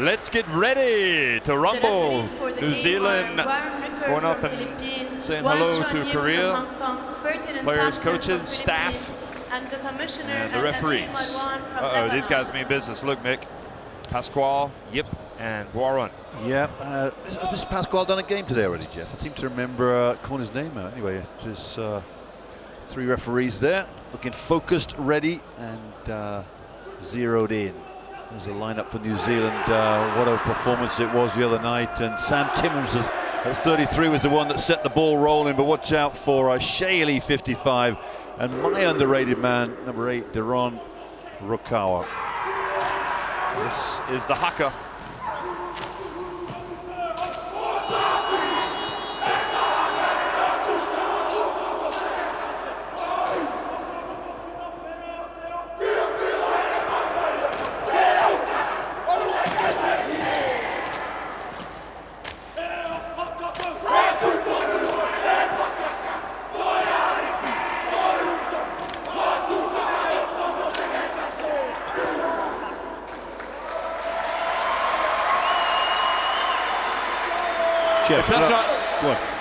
Let's get ready to rumble. New Zealand going up and saying hello to Korea. Players, coaches, staff, and the referees. Uh-oh, these guys mean business. Look, Mick. Pasquale, Yip, and Warren. Yeah, has Pasquale done a game today already, Jeff? I seem to remember calling his name out. Anyway, there's 3 referees there, looking focused, ready, and zeroed in. There's a lineup for New Zealand. What a performance it was the other night. And Sam Timmins at 33 was the one that set the ball rolling. But watch out for Shaley, 55, and my underrated man, number 8, Deron Rukawa. This is the haka.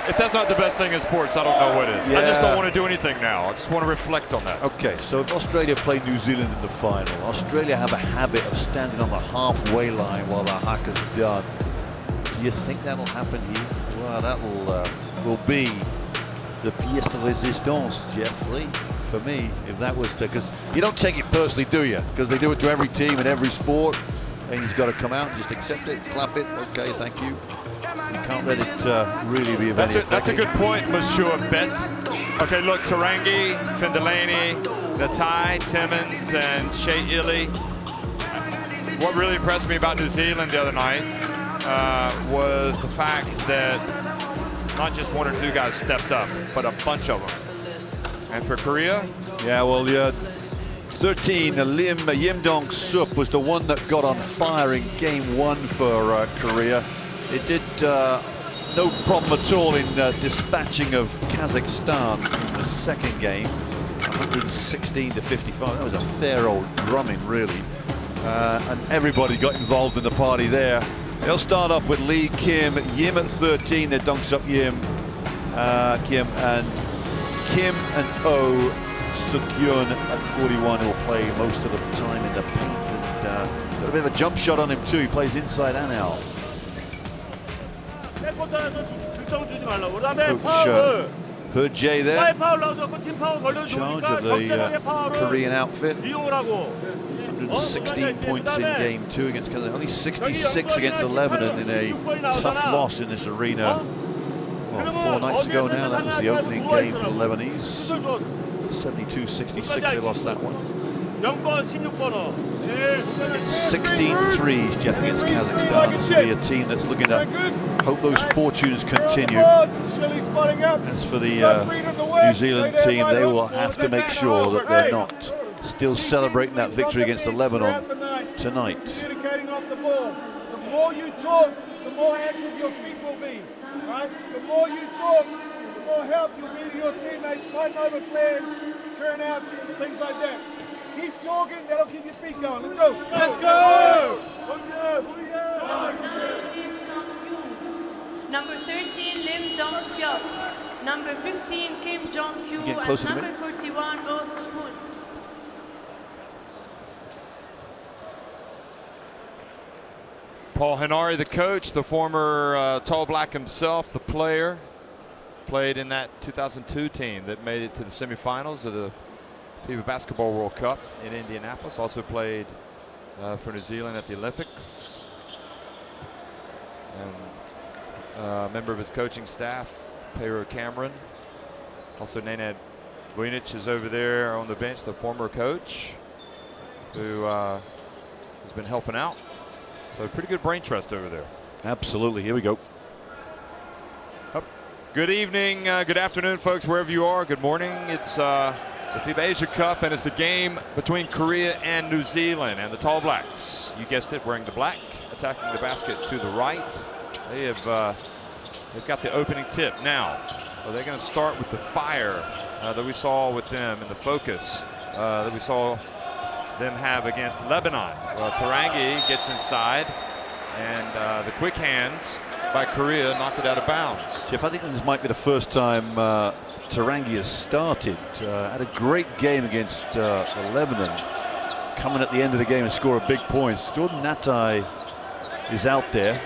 If that's not the best thing in sports, I don't know what is. Yeah. I just don't want to do anything now. I just want to reflect on that. Okay, so if Australia play New Zealand in the final, Australia have a habit of standing on the halfway line while the haka's done. Do you think that'll happen here? Well, that will be the pièce de résistance, Jeff Lee, for me, if that was to, because you don't take it personally, do you? Because they do it to every team in every sport, and he's got to come out and just accept it, clap it, okay, thank you. You can't let it really be about it. That's a good point, Monsieur Bet. Okay, look, Tarangi, Findelaney, Natai, Timmins, and Shea Ili. What really impressed me about New Zealand the other night was the fact that not just 1 or 2 guys stepped up, but a bunch of them. And for Korea? Yeah, well, 13, Yim Dong Sup was the one that got on fire in game 1 for Korea. It did no problem at all in dispatching of Kazakhstan in the second game, 116 to 55. That was a fair old drumming, really. And everybody got involved in the party there. They'll start off with Lee, Kim, Yim at 13. Their dunks up Yim, Kim and O, Sukyun at 41, who'll play most of the time in the paint. And got a bit of a jump shot on him too. He plays inside and out. Coach Purjay there, charge of the Korean outfit. 116 points in game 2 against Canada, only 66 against Lebanon in a tough loss in this arena. Well, 4 nights ago now, that was the opening game for the Lebanese. 72-66, they lost that one. 16 threes, Jeff, against Kazakhstan. This will be a team that's looking to hope those fortunes continue. As for the New Zealand team, they will have to make sure that they're not still celebrating that victory against the Lebanon tonight. The more you talk, the more active your feet will be. Right? The more you talk, the more help you'll be to your teammates, fighting over players, turnouts, things like that. Keep talking, that'll keep your feet going. Let's go. Let's go! Number 13, Lim Dong Seok. Number 15, Kim Jong Kyu. And number 41, Oh Sukun. Paul Henare, the coach, the former Tall Black himself, the player, played in that 2002 team that made it to the semifinals of the FIBA Basketball World Cup in Indianapolis. Also played for New Zealand at the Olympics. And a member of his coaching staff, Pero Cameron. Also Nenad Vujnic is over there on the bench, the former coach, who has been helping out. So pretty good brain trust over there. Absolutely. Here we go. Good evening, good afternoon, folks, wherever you are. Good morning. It's the FIBA Asia Cup, and it's the game between Korea and New Zealand. And the Tall Blacks, you guessed it, wearing the black, attacking the basket to the right. They have they've got the opening tip now. Are they going to start with the fire that we saw with them and the focus that we saw them have against Lebanon? Tarangi gets inside, And the quick hands by Korea knocked it out of bounds. Jeff, I think this might be the first time Tarangi has started. Had a great game against Lebanon. Coming at the end of the game and score a big points. Jordan Natai is out there.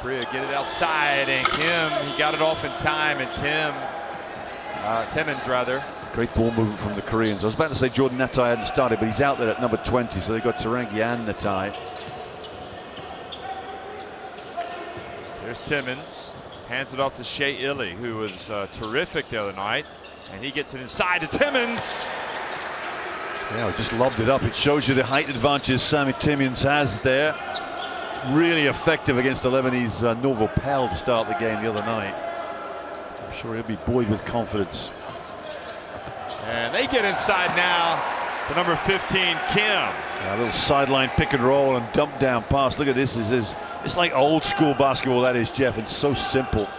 Korea get it outside, and Kim, he got it off in time, and Timmins rather. Great ball movement from the Koreans. I was about to say Jordan Natai hadn't started, but he's out there at number 20, so they've got Tarangi and Natai. There's Timmins, hands it off to Shea Illy, who was terrific the other night, and he gets it inside to Timmins. Yeah, I just lobbed it up. It shows you the height advantage Sami Timmins has there. Really effective against the Lebanese Novo Pel to start the game the other night. I'm sure he'll be buoyed with confidence. And they get inside now to number 15, Kim. Yeah, a little sideline pick and roll and dump down pass. Look at this. It's like old school basketball, that is, Jeff. It's so simple.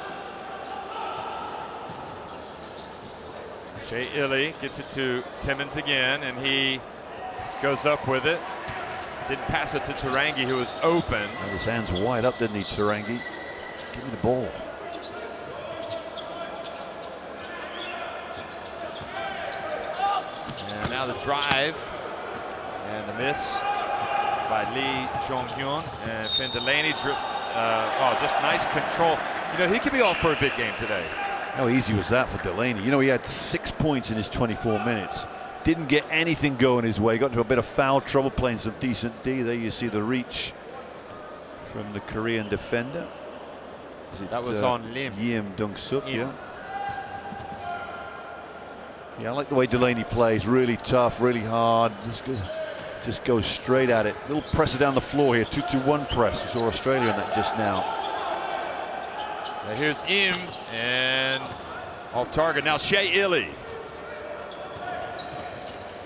Shea Illy gets it to Timmins again, and he goes up with it. Didn't pass it to Tarangi, who was open. And his hands wide up, didn't he, Tarangi? Give me the ball. And now the drive. And the miss by Lee Jong-hyun. And Finn Delaney, just nice control. You know, he could be off for a big game today. How easy was that for Delaney? You know, he had 6 points in his 24 minutes. Didn't get anything going his way. Got into a bit of foul trouble playing some decent D. There you see the reach from the Korean defender. That was on Lim. Yim Dong-suk, yeah. Yeah, I like the way Delaney plays. Really tough, really hard. Just goes straight at it. Little presser down the floor here. 2-2-1 press. We saw Australia in that just now. Now here's Im, and off target. Now Shea Illy.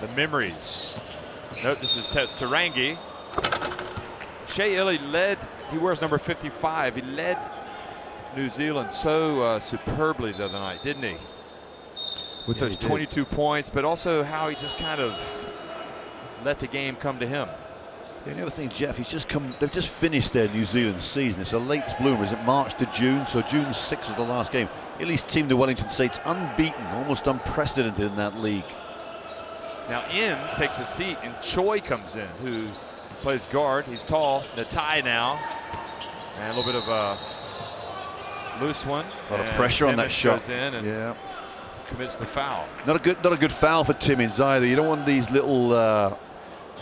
The memories. Note this is Tarangi. Shea Illy led, he wears number 55. He led New Zealand so superbly the other night, didn't he? With those 22 points, but also how he just kind of let the game come to him. Yeah, the other thing, Jeff, they've just finished their New Zealand season. It's a late bloomer. Is it March to June? So June 6th was the last game. Illy's team to Wellington States unbeaten, almost unprecedented in that league. Now Im takes a seat, and Choi comes in, who plays guard. He's tall. Natai now, and a little bit of a loose one. A lot of pressure on that shot. Goes in and commits the foul. Not a good foul for Timmins either. You don't want these little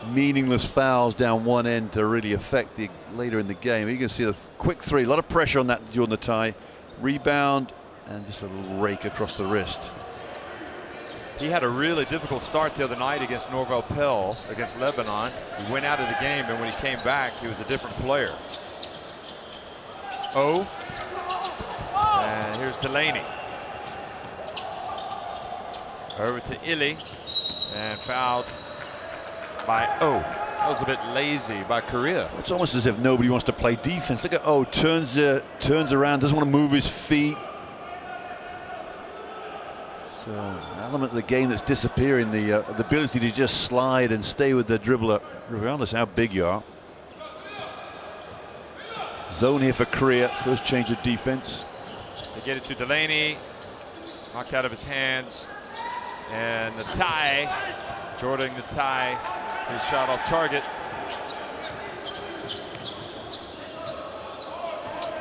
meaningless fouls down one end to really affect you later in the game. You can see the quick three. A lot of pressure on that during the tie. Rebound and just a little rake across the wrist. He had a really difficult start the other night against Novo Pel against Lebanon. He went out of the game, and when he came back, he was a different player. And here's Delaney. Over to Illy, and fouled by O. That was a bit lazy by Korea. It's almost as if nobody wants to play defense. Look at O, turns around, doesn't want to move his feet. So, an element of the game that's disappearing, the ability to just slide and stay with the dribbler, regardless how big you are. Zone here for Korea, first change of defense. They get it to Delaney, knocked out of his hands, and the tie, Jordan the tie, his shot off target.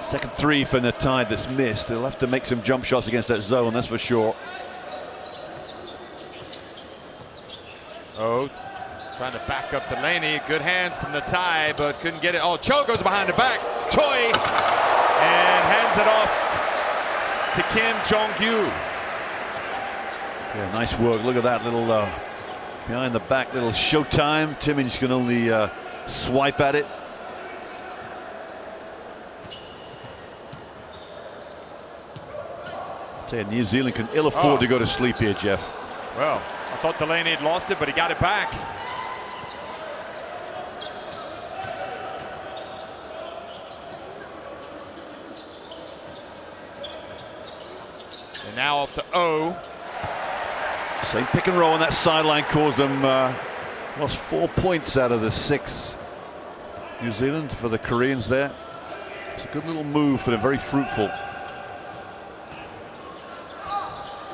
Second three for Natai that's missed. They'll have to make some jump shots against that zone, that's for sure. Trying to back up Delaney. Good hands from Natai, but couldn't get it. Cho goes behind the back. Choi, and hands it off to Kim Jong-gyu. Yeah, nice work. Look at that little behind the back little showtime. Timmins can only swipe at it. Say New Zealand can ill afford to go to sleep here, Jeff. Well, I thought Delaney had lost it, but he got it back. And now off to O. Same pick and roll on that sideline caused them lost 4 points out of the 6. New Zealand for the Koreans there. It's a good little move for them, very fruitful.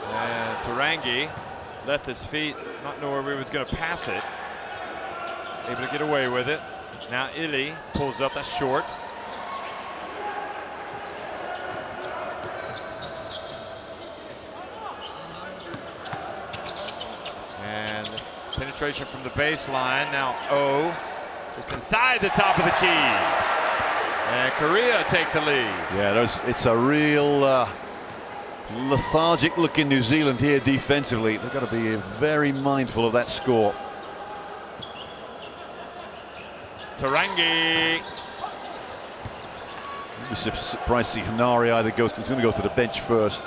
And Tarangi left his feet, not knowing where he was going to pass it. Able to get away with it. Now Ili pulls up, that's short. And penetration from the baseline. Now O, just inside the top of the key. And Korea take the lead. Yeah, it's a real lethargic looking New Zealand here defensively. They've got to be very mindful of that score. Tarangi. I'm surprised to see Hanari either he's going to go to the bench first.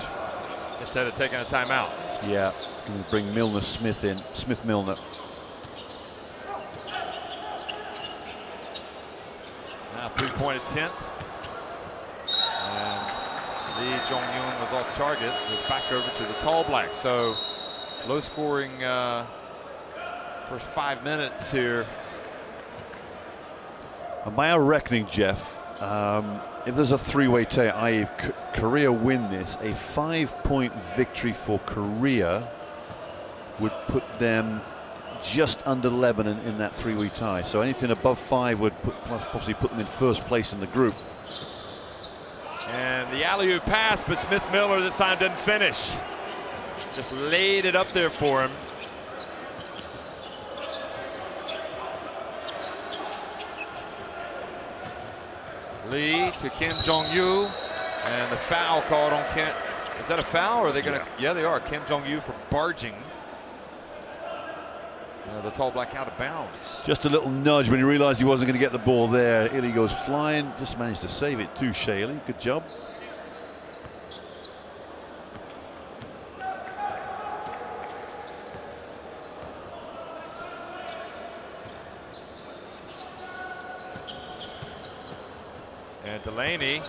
Instead of taking a timeout. Yeah, going to bring Milner-Smith in. Smith-Milner. Now 3-point attempt. And Lee Jong-yoon was off target. Was back over to the Tall Blacks. So low scoring first 5 minutes here. By our reckoning, Jeff, if there's a three-way tie, i.e. Korea win this, a 5-point victory for Korea would put them just under Lebanon in that three-way tie. So anything above 5 would possibly put them in first place in the group. And the alley-oop pass, but Smith-Milner this time didn't finish. Just laid it up there for him. Lee to Kim Jong-yu, and the foul called on Kim. Is that a foul, or are they going to? Yeah, they are. Kim Jong-yu for barging the Tall Black out of bounds. Just a little nudge when he realized he wasn't going to get the ball there. Ili goes flying, just managed to save it too, Shaley. Good job. And Delaney, he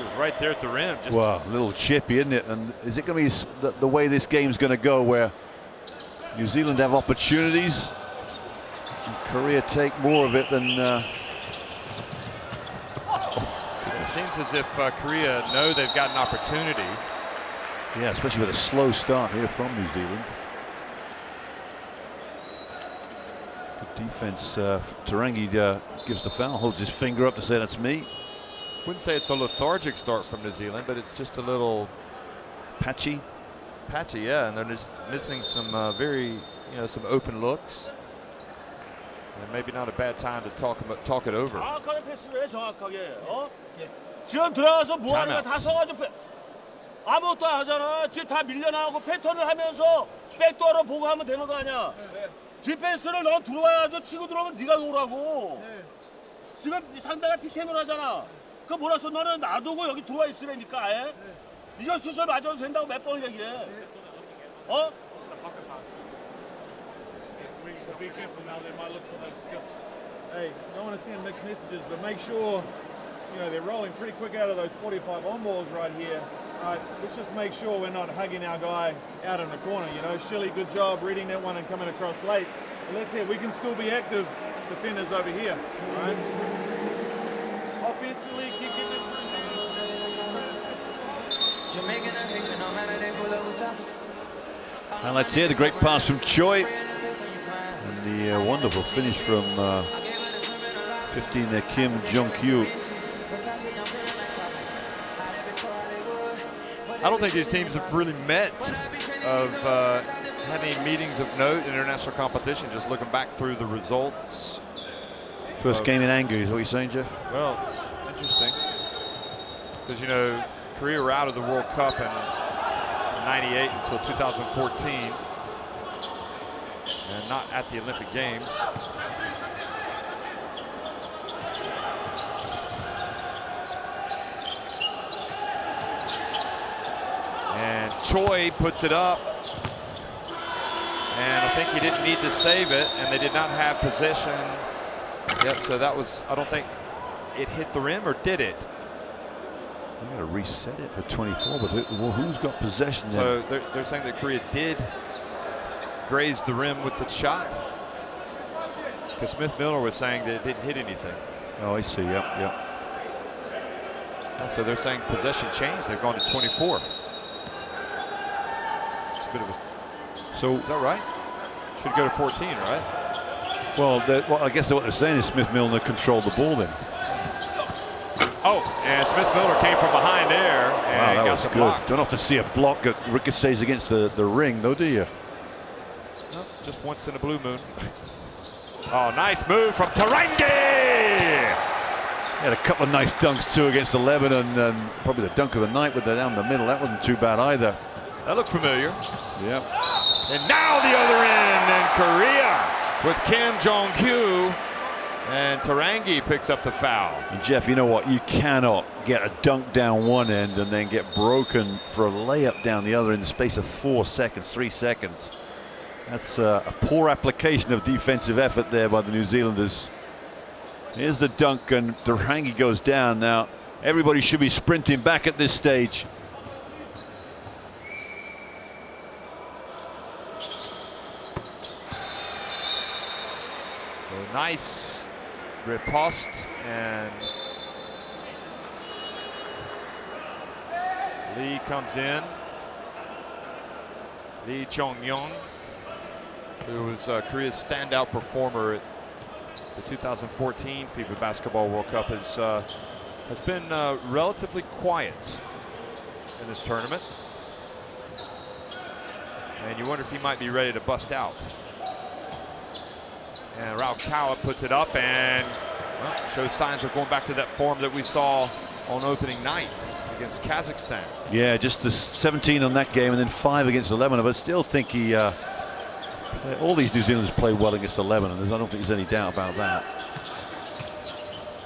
was right there at the rim. Just wow, a little chippy, isn't it? And is it going to be the way this game's going to go, where New Zealand have opportunities and Korea take more of it than... It seems as if Korea know they've got an opportunity. Yeah, especially with a slow start here from New Zealand. Good defense. Tarangi gives the foul, holds his finger up to say that's me. Wouldn't say it's a lethargic start from New Zealand, but it's just a little patchy. Yeah, and they're just missing some some open looks. And maybe not a bad time to talk it over. 지금 들어가서 뭐 하는 거야? 다 서가지고 아무것도 안 하잖아. 지금 다 밀려나오고 패턴을 하면서 백도어로 보고 하면 되는 거 아니야? 디펜스를 너 들어와야죠. 치고 들어오면 네가 오라고. 지금 상대가 픽앤롤 하잖아. 그거 몰라서 너는 놔두고 여기 들어와 있으라니까 아예. 이거 슛을 맞아도 된다고 몇 번을 얘기해. 어? Be careful now, they might look for those skips. Hey, I don't want to send mixed messages, but make sure, they're rolling pretty quick out of those 45 on balls right here. Let's just make sure we're not hugging our guy out in the corner. Shilly, good job reading that one and coming across late. But let's see, we can still be active defenders over here. All right? Offensively, keep getting it through. And let's hear the great pass from Choi. And the wonderful finish from 15 Kim Jong-kyu. I don't think these teams have really met of having meetings of note in international competition, just looking back through the results. First game in anger is what you're saying, Jeff? Well, it's interesting because, Korea were out of the World Cup in 98 until 2014 and not at the Olympic Games. And Choi puts it up, and I think he didn't need to save it, and they did not have possession. Yep, so that was, I don't think it hit the rim, or did it? I'm going to reset it for 24, but who's got possession there? So they're saying that Korea did graze the rim with the shot. Because Smith Miller was saying that it didn't hit anything. Oh, I see. Yep, yep. So they're saying possession changed. They've gone to 24. It's a bit of a. So is that right? Should go to 14, right? Well, I guess what they're saying is Smith Milner controlled the ball then. Oh, and Smith Miller came from behind there and wow, that got was the good. block. Don't have to see a block that ricochet's against the ring, though, do you? No, just once in a blue moon. Oh, nice move from Tarangi! He had a couple of nice dunks too against Lebanon, and probably the dunk of the night with the down the middle. That wasn't too bad either. That looked familiar. Yep. And now the other end, and Korea with Kim Jong-kyu, and Tarangi picks up the foul. And Jeff, you know what? You cannot get a dunk down one end and then get broken for a layup down the other in the space of 4 seconds, 3 seconds. That's a poor application of defensive effort there by the New Zealanders. Here's the dunk, and Tarangi goes down. Now everybody should be sprinting back at this stage. So nice riposte, and Lee comes in. Lee Chong-young, who was Korea's standout performer at the 2014 FIBA Basketball World Cup, has been relatively quiet in this tournament. And you wonder if he might be ready to bust out. And Raukawa puts it up and shows signs of going back to that form that we saw on opening night against Kazakhstan. Yeah, just the 17 on that game and then 5 against Lebanon. But I still think he, all these New Zealanders play well against Lebanon. I don't think there's any doubt about that.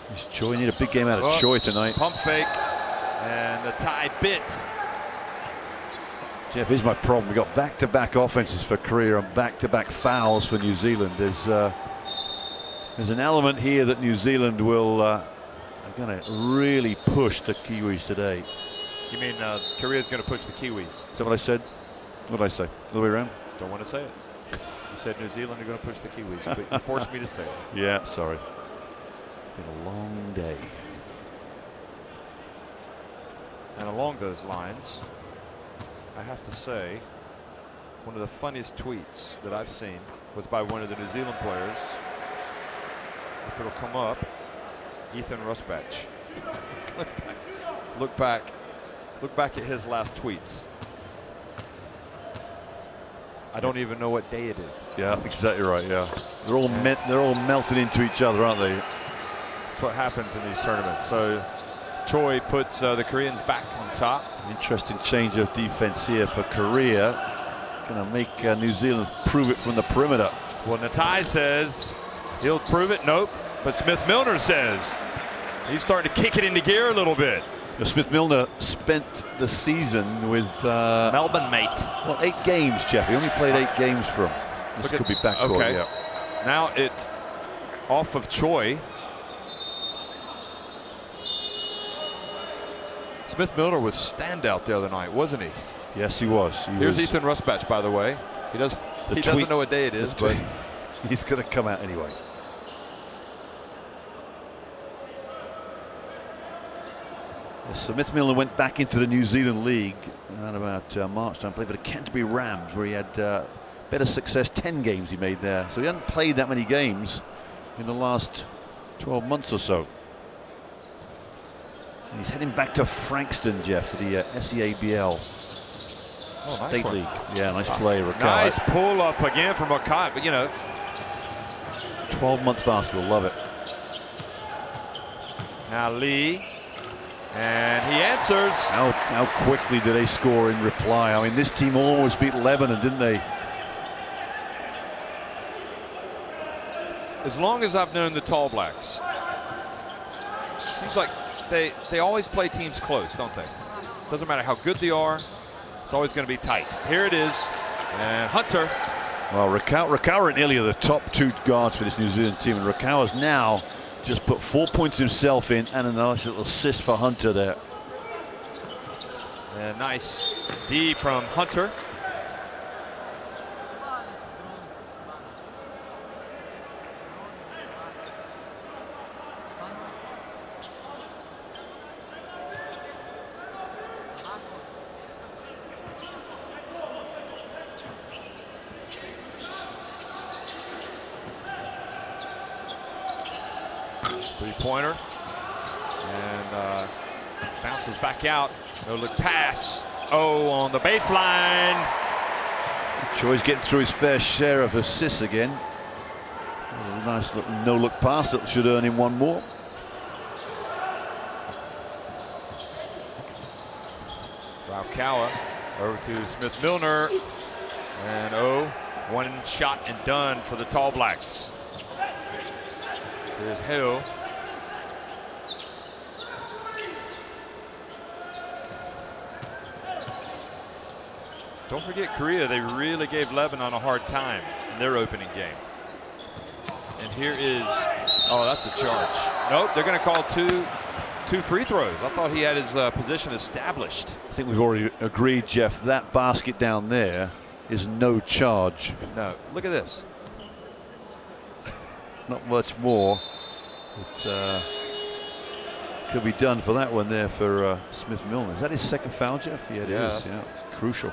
This Choi, need a big game out of Choi tonight. Pump fake, and the tie bit. Jeff, here's my problem. We got back-to-back offenses for Korea and back-to-back fouls for New Zealand. There's an element here that New Zealand will are going to really push the Kiwis today. You mean Korea's going to push the Kiwis? Is that what I said? What did I say? The other way around? Don't want to say it. You said New Zealand are going to push the Kiwis, but you forced me to say it. Yeah, sorry. Been a long day. And along those lines, I have to say, one of the funniest tweets that I've seen was by one of the New Zealand players. If it'll come up, Ethan Rusbach. Look back at his last tweets. I don't even know what day it is. Yeah, exactly right. Yeah, they're all melted into each other, aren't they? That's what happens in these tournaments. So Choi puts the Koreans back on top. Interesting change of defense here for Korea. Going to make New Zealand prove it from the perimeter. Well, Natai says he'll prove it. Nope. But Smith Milner says he's starting to kick it into gear a little bit. Smith Milner spent the season with Melbourne mate. Well, 8 games, Jeff. He only played 8 games for him. This could be backcourt. Okay. Yeah. Now it off of Choi. Smith Milner was standout the other night, wasn't he? Yes, he was. Here's Ethan Rusbach, by the way. He doesn't know what day it is, but he's going to come out anyway. Smith Milner went back into the New Zealand League around about March time, played for the Canterbury Rams, where he had better success. 10 games he made there, so he hadn't played that many games in the last 12 months or so. And he's heading back to Frankston, Jeff, for the SEABL State League. Yeah, nice play, Rakai. Nice pull up again from Rakai, but 12-month basketball, love it. Now Lee. And he answers. How quickly do they score in reply? I mean, this team almost beat Lebanon, didn't they? As long as I've known the Tall Blacks, it seems like they always play teams close, don't they? Doesn't matter how good they are, it's always going to be tight. Here it is, and Hunter. Well, Rakawa and Ilya are the top 2 guards for this New Zealand team, and Rakawa's now just put 4 points himself in and a nice little assist for Hunter there. And nice D from Hunter. Three-pointer, and bounces back out. No look pass. Oh, on the baseline. Choi's getting through his fair share of assists again. A nice little no look pass that should earn him one more. Raukawa over to Smith Milner, and one shot and done for the Tall Blacks. Here's Hill. Don't forget Korea, they really gave Lebanon a hard time in their opening game. And here is, oh, that's a charge. Nope, they're going to call two free throws. I thought he had his position established. I think we've already agreed, Jeff, that basket down there is no charge. No, look at this. Not much more. It could be done for that one there for Smith Milner. Is that his second foul, Jeff? Yeah, it is. Yeah, crucial.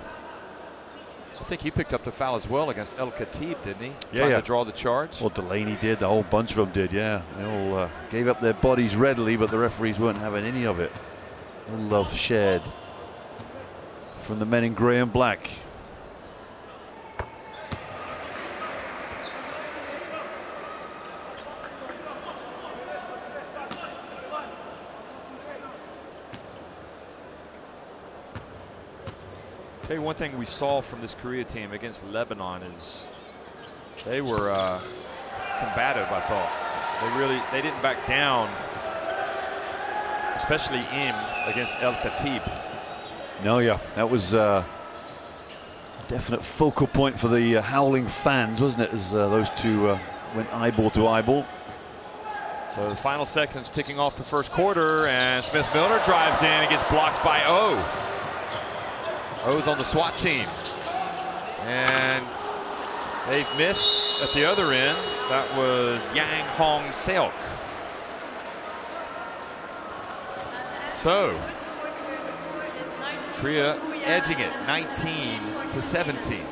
I think he picked up the foul as well against El Khatib, didn't he? Yeah, Trying to draw the charge. Well, Delaney did. The whole bunch of them did, yeah. They all gave up their bodies readily, but the referees weren't having any of it. No love shared from the men in grey and black. Tell you one thing we saw from this Korea team against Lebanon is they were combative. I thought they didn't back down, especially against El Khatib. No, yeah, that was a definite focal point for the howling fans, wasn't it? As those two went eyeball to eyeball. So the final seconds ticking off the first quarter, and Smith Milner drives in and gets blocked by O. O's on the SWAT team, and they've missed at the other end. That was Yang Hong Seok. So Korea edging it 19-17.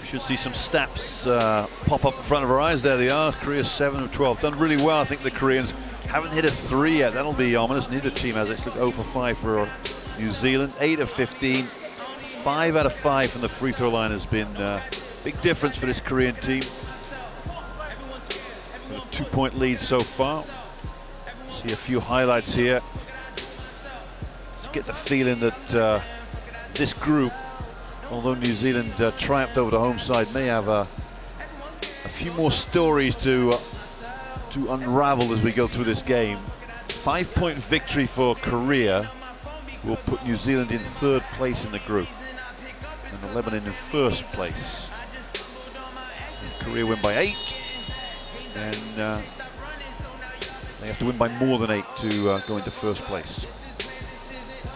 Should see some stats pop up in front of our eyes. There they are. Korea 7 of 12. Done really well. I think the Koreans haven't hit a 3 yet. That'll be ominous. Neither team has. It's 0 for 5 for New Zealand. 8 of 15. 5 out of 5 from the free throw line has been big difference for this Korean team. Got a 2-point lead so far. See a few highlights here. Just get the feeling that this group, although New Zealand triumphed over the home side, may have a few more stories to unravel as we go through this game. 5-point victory for Korea will put New Zealand in 3rd place in the group, and Lebanon in 1st place. And Korea win by 8, and they have to win by more than 8 to go into 1st place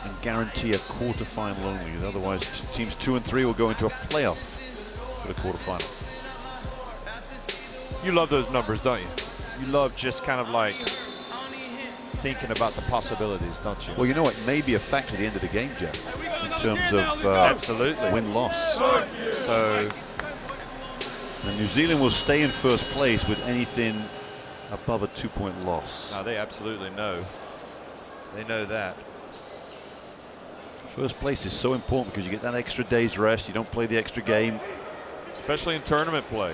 and guarantee a quarterfinal only. Otherwise, teams 2 and 3 will go into a playoff for the quarterfinal. You love those numbers, don't you? You love just kind of like thinking about the possibilities, don't you? Well, you know, it may be a factor at the end of the game, Jeff, in terms of absolutely win-loss. So and New Zealand will stay in 1st place with anything above a 2-point loss. now they absolutely know. They know that. 1st place is so important because you get that extra day's rest. You don't play the extra game. Especially in tournament play.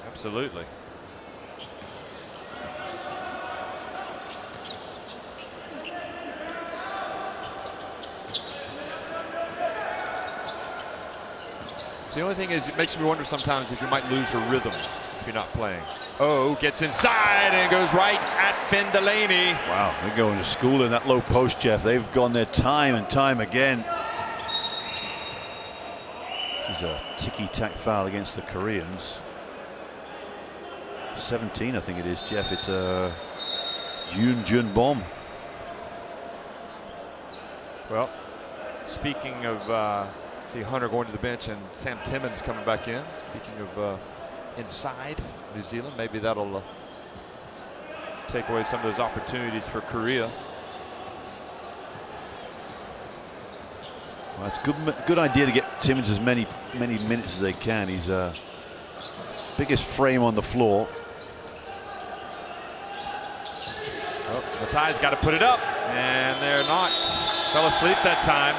Absolutely. The only thing is, it makes me wonder sometimes if you might lose your rhythm if you're not playing. Oh, gets inside and goes right at Finn Delaney. Wow, they're going to school in that low post, Jeff. They've gone there time and time again. This is a ticky-tack foul against the Koreans. 17, I think it is, Jeff. It's a Jun bomb. Well, speaking of, see Hunter going to the bench and Sam Timmins coming back in. Speaking of inside New Zealand, maybe that'll take away some of those opportunities for Korea. Well, it's good idea to get Timmins as many minutes as they can. He's biggest frame on the floor. Oh, Matai's got to put it up, and they're not. Fell asleep that time.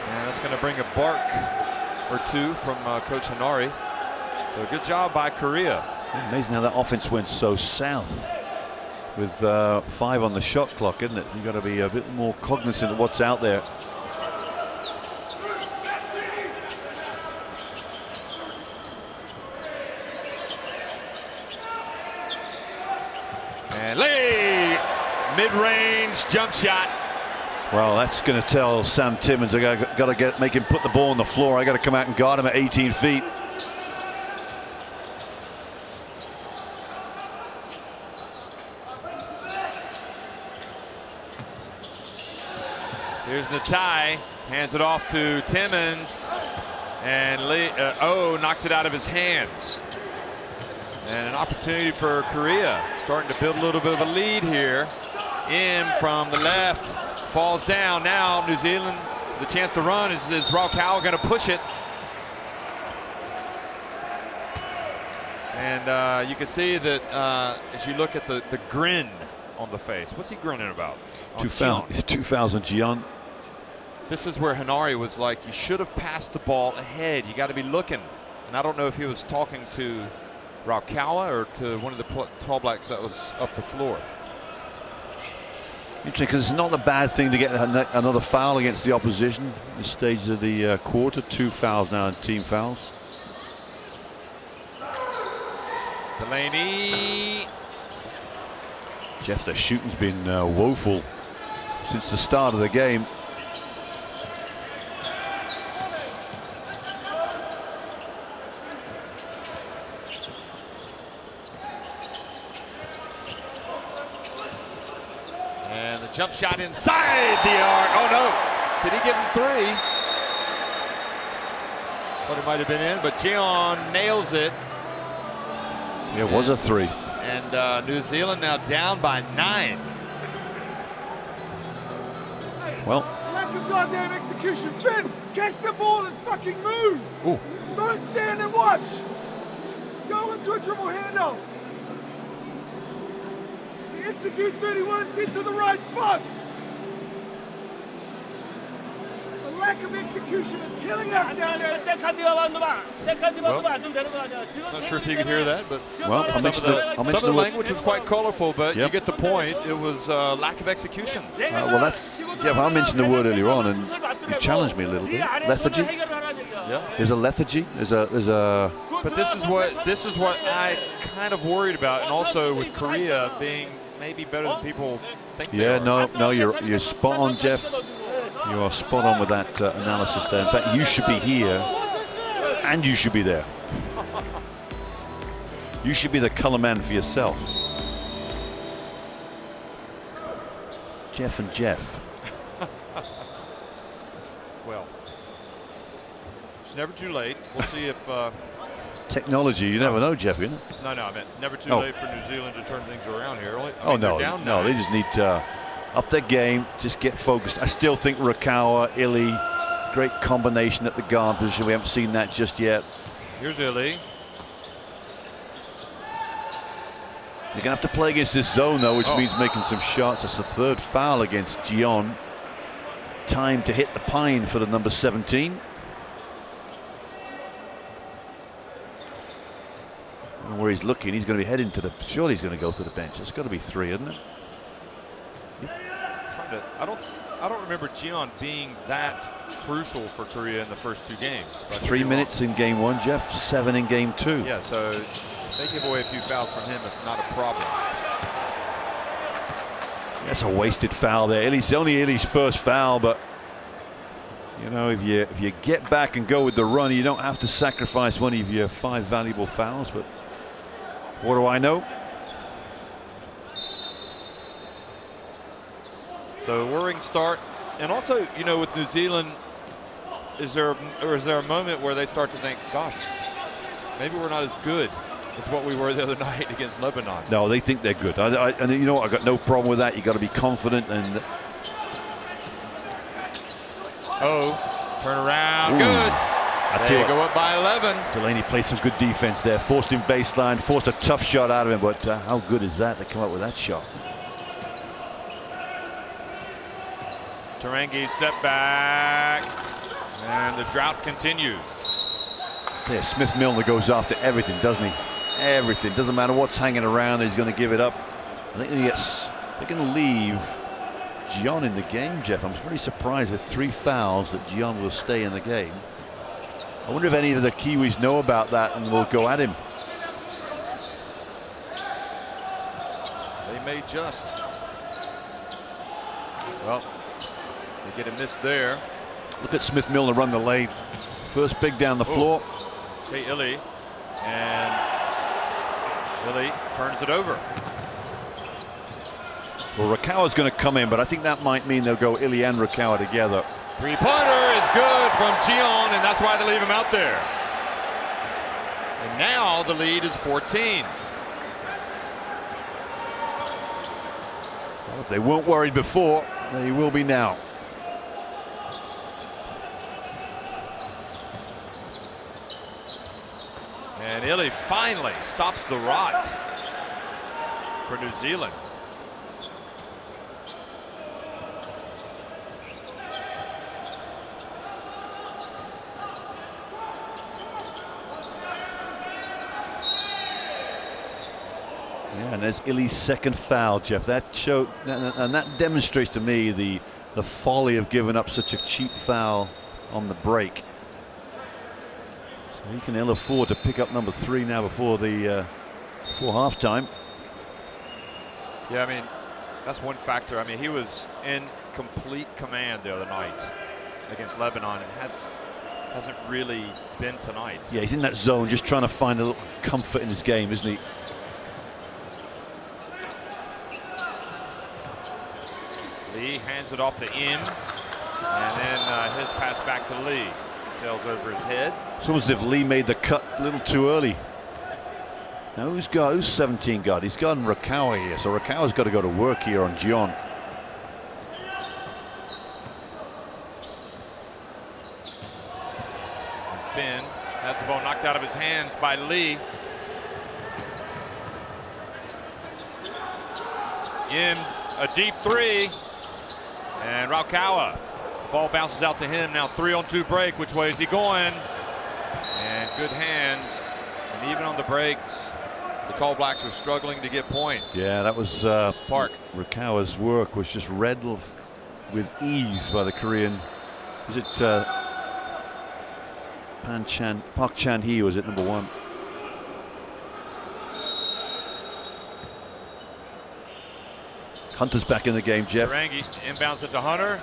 And that's going to bring a bark or two from Coach Hanari. So good job by Korea. Amazing how that offense went so south with 5 on the shot clock, isn't it? You've got to be a bit more cognizant of what's out there. And Lee, mid-range jump shot. Well, that's going to tell Sam Timmins, I got to make him put the ball on the floor. I got to come out and guard him at 18 feet. Here's Natai, hands it off to Timmins, and Lee, knocks it out of his hands. And an opportunity for Korea, starting to build a little bit of a lead here. In from the left, falls down. Now New Zealand, the chance to run. Is Raukawa going to push it? And you can see that as you look at the grin on the face. What's he grinning about? 2000 Gian. This is where Hanari was like, you should have passed the ball ahead. You got to be looking. And I don't know if he was talking to Raukawa or to one of the Tall Blacks that was up the floor. Interesting, because it's not a bad thing to get another foul against the opposition. The stage of the quarter, 2 fouls now and team fouls. Delaney. Jeff, their shooting's been woeful since the start of the game. And the jump shot inside the arc. Oh no, did he give him 3? Thought it might have been in, but Gian nails it. Yeah, it was a 3. And New Zealand now down by 9. Well, Lack of goddamn execution. Finn, catch the ball and fucking move. Ooh. Don't stand and watch. Go into a dribble handoff. Execute 31, get to the right spots. The lack of execution is killing us down there. Not sure if you could hear that, but well, some of the language was quite colorful, but you get the point. It was lack of execution. well, that's I mentioned the word earlier on, and you challenged me a little bit. Lethargy. Yeah. There's a lethargy. There's a. But this is what I kind of worried about, and also with Korea being maybe better than people think. Yeah, they are. no, you're spot on, Jeff. You are spot on with that analysis there. In fact, you should be here, and you should be there. You should be the color man for yourself. Jeff and Jeff. Well, it's never too late. We'll see if. Technology, you never know, Jeff. You know? No, I meant never too late for New Zealand to turn things around here. No, they just need to up their game, just get focused. I still think Raukawa, Ili, great combination at the guard position. We haven't seen that just yet. Here's Ili. They're going to have to play against this zone, though, which means making some shots. That's the 3rd foul against Gian. Time to hit the pine for the number 17. And where he's looking, he's going to be heading to the. Surely he's going to go to the bench. It's got to be 3, isn't it? Trying to. I don't remember Gian being that crucial for Korea in the first 2 games. 3 minutes in game 1, Jeff. 7 in game 2. Yeah, so they give away a few fouls from him. It's not a problem. That's a wasted foul there. It's only Illy's first foul, but you know, if you get back and go with the run, you don't have to sacrifice one of your 5 valuable fouls. But what do I know? So worrying start, and also, you know, with New Zealand, is there a moment where they start to think, gosh, maybe we're not as good as what we were the other night against Lebanon? No, they think they're good. And you know what? I got no problem with that. You got to be confident and. Turn around, good. They go up by 11. Delaney played some good defense there. Forced him baseline, forced a tough shot out of him. But how good is that to come up with that shot? Tarangi step back, and the drought continues. Yeah, Smith-Milner goes after everything, doesn't he? Everything. Doesn't matter what's hanging around, he's going to give it up. I think they're going to leave Gian in the game, Jeff. I'm pretty surprised with 3 fouls that Gian will stay in the game. I wonder if any of the Kiwis know about that and will go at him. They may just. Well, they get a miss there. Look at Smith-Milner run the lane. First big down the floor. Say Illy, and Illy turns it over. Well, Rakawa's going to come in, but I think that might mean they'll go Illy and Rakawa together. 3-pointer is good from Gian, and that's why they leave him out there. And now the lead is 14. Well, if they weren't worried before, they will be now. And Illy finally stops the rot for New Zealand. Yeah, and there's Illy's second foul, Jeff. That showed, and that demonstrates to me the folly of giving up such a cheap foul on the break. So he can ill afford to pick up number 3 now before halftime. Yeah, I mean, that's one factor. I mean, he was in complete command the other night against Lebanon, and hasn't really been tonight. Yeah, he's in that zone, just trying to find a little comfort in his game, isn't he? Lee hands it off to Im, and then his pass back to Lee. Sails over his head. It's almost as if Lee made the cut a little too early. Now who's 17 guard? He's got Rakawa here, so Rakawa's got to go to work here on Gian. And Finn has the ball knocked out of his hands by Lee. Im, a deep 3. And Rakawa, ball bounces out to him. Now 3-on-2 break. Which way is he going? And good hands. And even on the breaks, the Tall Blacks are struggling to get points. Yeah, that was Park. Rakawa's work was just read with ease by the Korean. Was it Park Chan-hee, was it number 1? Hunter's back in the game, Jeff. Tarangi inbounds it to Hunter.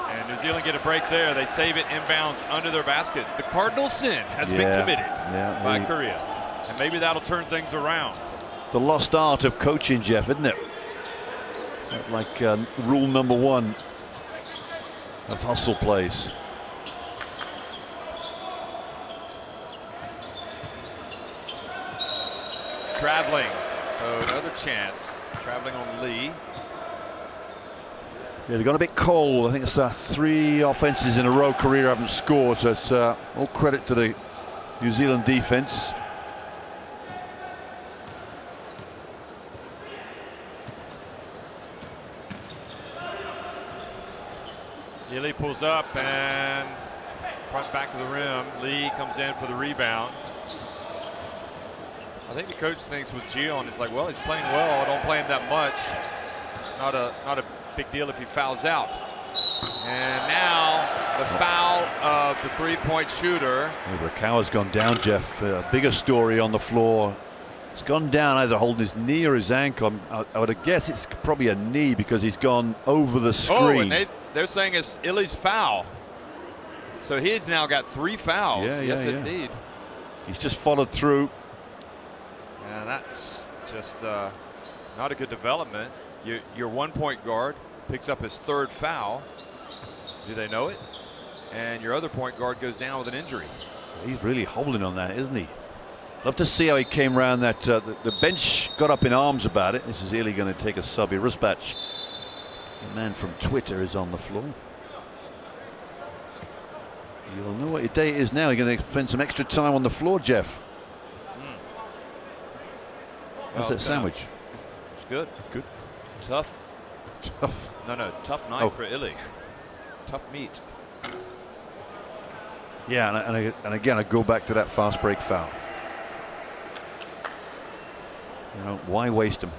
And New Zealand get a break there. They save it inbounds under their basket. The cardinal sin has been committed by Korea. And maybe that'll turn things around. The lost art of coaching, Jeff, isn't it? Like rule number 1 of hustle plays. Traveling, so another chance. Traveling on Lee. Yeah, they've gone a bit cold. I think it's 3 offenses in a row Korea haven't scored, so it's all credit to the New Zealand defense. Lee pulls up and front back of the rim. Lee comes in for the rebound. I think the coach thinks with Gion, it's like, well, he's playing well. I don't play him that much. It's not a big deal if he fouls out. And now the foul of the three-point shooter. Rakawa's gone down, Jeff. Bigger story on the floor. He's gone down either holding his knee or his ankle. I would guess it's probably a knee because he's gone over the screen. Oh, and they're saying it's Illy's foul. So he's now got 3 fouls. Yes, indeed. He's just followed through. And that's just not a good development. Your 1-point guard picks up his 3rd foul. Do they know it? And your other point guard goes down with an injury. He's really hobbling on that, isn't he? Love to see how he came around that. The bench got up in arms about it. This is Illy going to take a subby. Rusbac, the man from Twitter, is on the floor. You'll know what your day is now. You're going to spend some extra time on the floor, Jeff. How's that sandwich? It's good. Good. Tough. No, tough night for Illy. Tough meat. Yeah, and again, I go back to that fast break foul. You know, why waste them?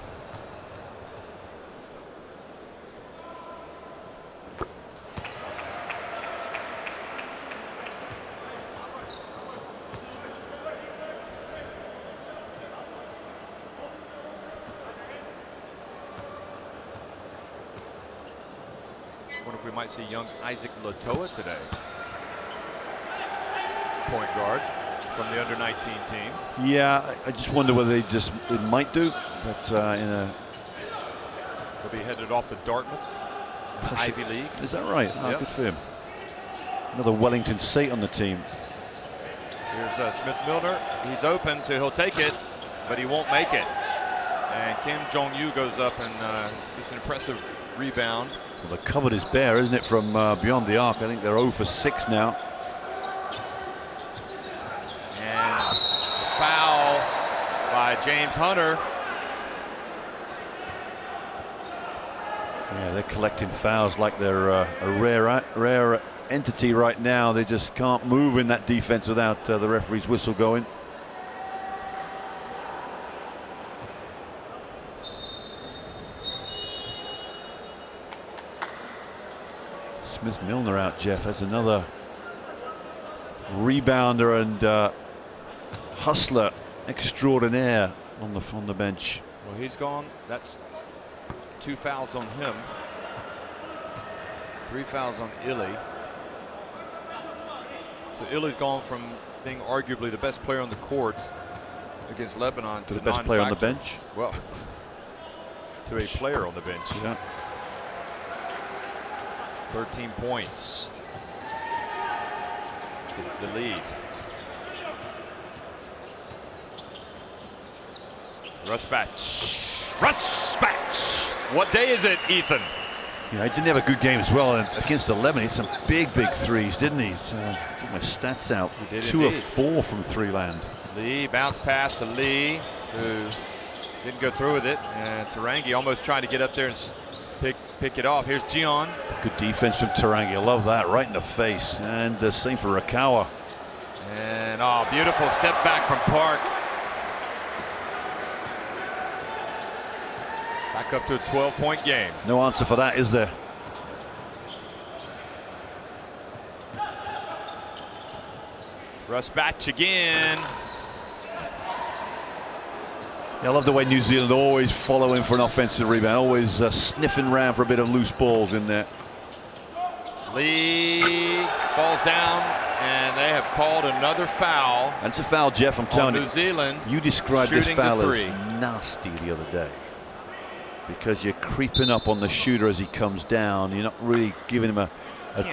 I wonder if we might see young Isaac Latoa today. Point guard from the under-19 team. Yeah, I just wonder whether they might do, but he'll be headed off to Dartmouth, Ivy League. Is that right? Oh, yep. Good for him. Another Wellington State on the team. Here's Smith Milner. He's open, so he'll take it, but he won't make it. And Kim Jong-yu goes up and gets an impressive rebound. Well, the cupboard is bare, isn't it, from beyond the arc? I think they're 0 for 6 now. And the foul by James Hunter. Yeah, they're collecting fouls like they're a rare entity right now. They just can't move in that defense without the referee's whistle going. Smith Milner out, Jeff. That's another rebounder and hustler extraordinaire on the bench. Well, he's gone. That's 2 fouls on him. 3 fouls on Illy. So Illy's gone from being arguably the best player on the court against Lebanon to the best player on the bench. Well, to a player on the bench. Yeah. 13 points. The lead. Rusbac. What day is it, Ethan? Yeah, he didn't have a good game as well against 11. He had some big threes, didn't he? Get my stats out. 2 of 4 from 3 land. Lee bounce pass to Lee, who didn't go through with it, and Tarangi almost trying to get up there and pick it off. Here's Gion. Good defense from Tarangi. I love that, right in the face. And the same for Rakawa. And beautiful step back from Park. Back up to a 12-point game. No answer for that, is there? Rusbac again. Yeah, I love the way New Zealand always follow in for an offensive rebound, always sniffing around for a bit of loose balls in there. Lee falls down, and they have called another foul. That's a foul, Jeff. I'm telling you. New Zealand. You described this shooting foul the as three. nasty the other day, because you're creeping up on the shooter as he comes down. You're not really giving him a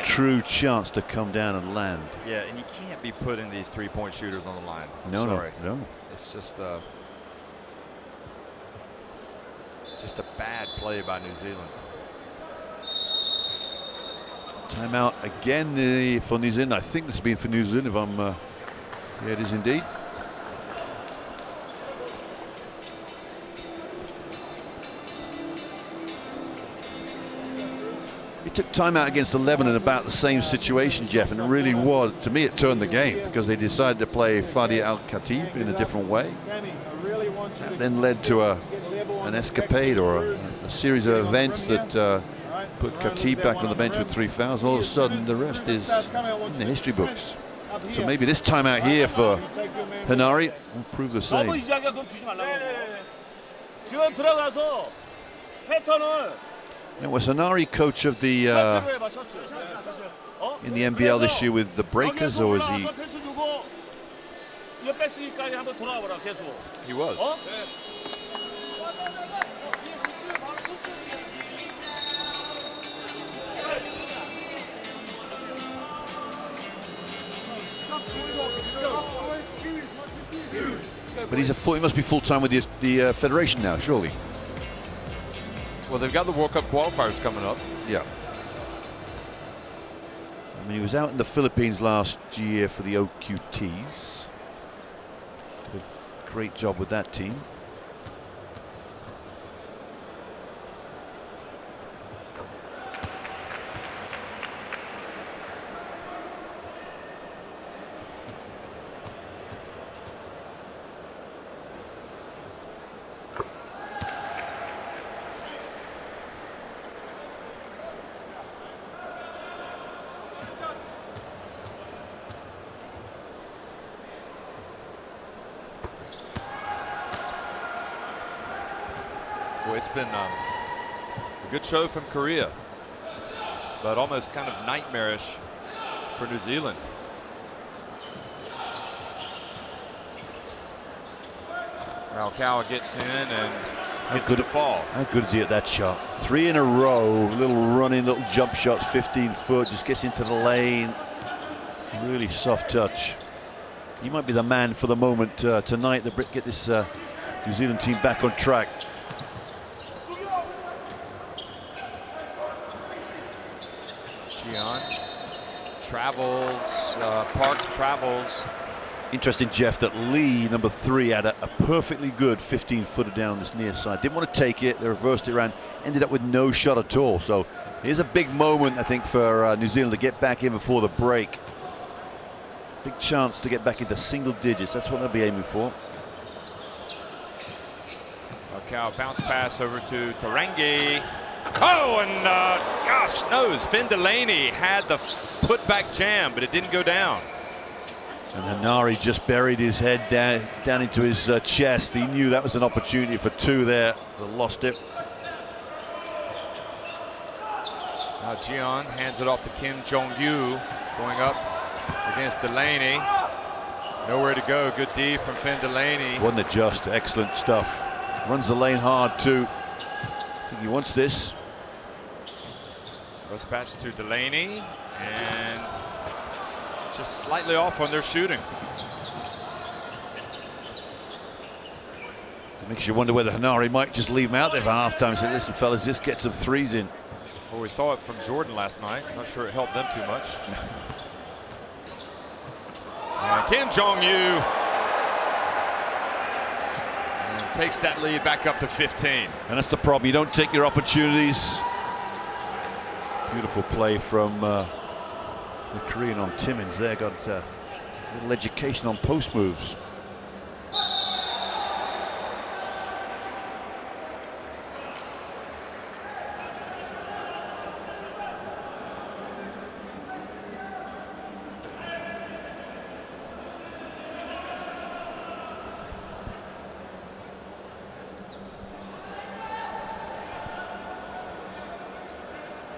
true chance to come down and land. Yeah, and you can't be putting these 3-point shooters on the line. No. It's just a bad play by New Zealand. Timeout again for New Zealand. I think this has been for New Zealand. If I'm, yeah, it is indeed. He took timeout against 11 in about the same situation, Jeff, and it really was, to me, it turned the game because they decided to play Fadi Al-Khatib in a different way. That then led to an escapade or a series of events that put Khatib back on the bench with 3 fouls. All of a sudden, the rest is in the history books. So maybe this timeout here for Hanari will prove the same. And was Hanari coach of the in the NBL this year with the Breakers, or was he? He was. But he must be full time with the federation now, surely. Well, they've got the World Cup qualifiers coming up. Yeah. I mean, he was out in the Philippines last year for the OQTs. Did a great job with that team. Boy, it's been a good show from Korea, but almost kind of nightmarish for New Zealand. Raukau gets in and gets it to fall. How good is he at that shot? 3 in a row, little running, little jump shots, 15 foot, just gets into the lane. Really soft touch. He might be the man for the moment tonight to get this New Zealand team back on track. Travels, Park travels. Interesting, Jeff, that Lee, number 3, had a perfectly good 15-footer down this near side. Didn't want to take it. They reversed it around. Ended up with no shot at all. So here's a big moment, I think, for New Zealand to get back in before the break. Big chance to get back into single digits. That's what they'll be aiming for. Raukau bounce pass over to Tarangi. Oh, and gosh knows, Finn Delaney had the put-back jam, but it didn't go down. And Hanari just buried his head down into his chest. He knew that was an opportunity for 2 there, but lost it. Now Jian hands it off to Kim Jong-yu, going up against Delaney. Nowhere to go. Good D from Finn Delaney. Wasn't it just excellent stuff? Runs the lane hard too. I think he wants this. Cross patch to Delaney, and just slightly off on their shooting. It makes you wonder whether Hanari might just leave him out there for halftime. Say, listen, fellas, just get some 3s in. Well, we saw it from Jordan last night. Not sure it helped them too much. And Kim Jong-yu takes that lead back up to 15. And that's the problem. You don't take your opportunities. Beautiful play from the Korean on Timmins there. Got a little education on post moves.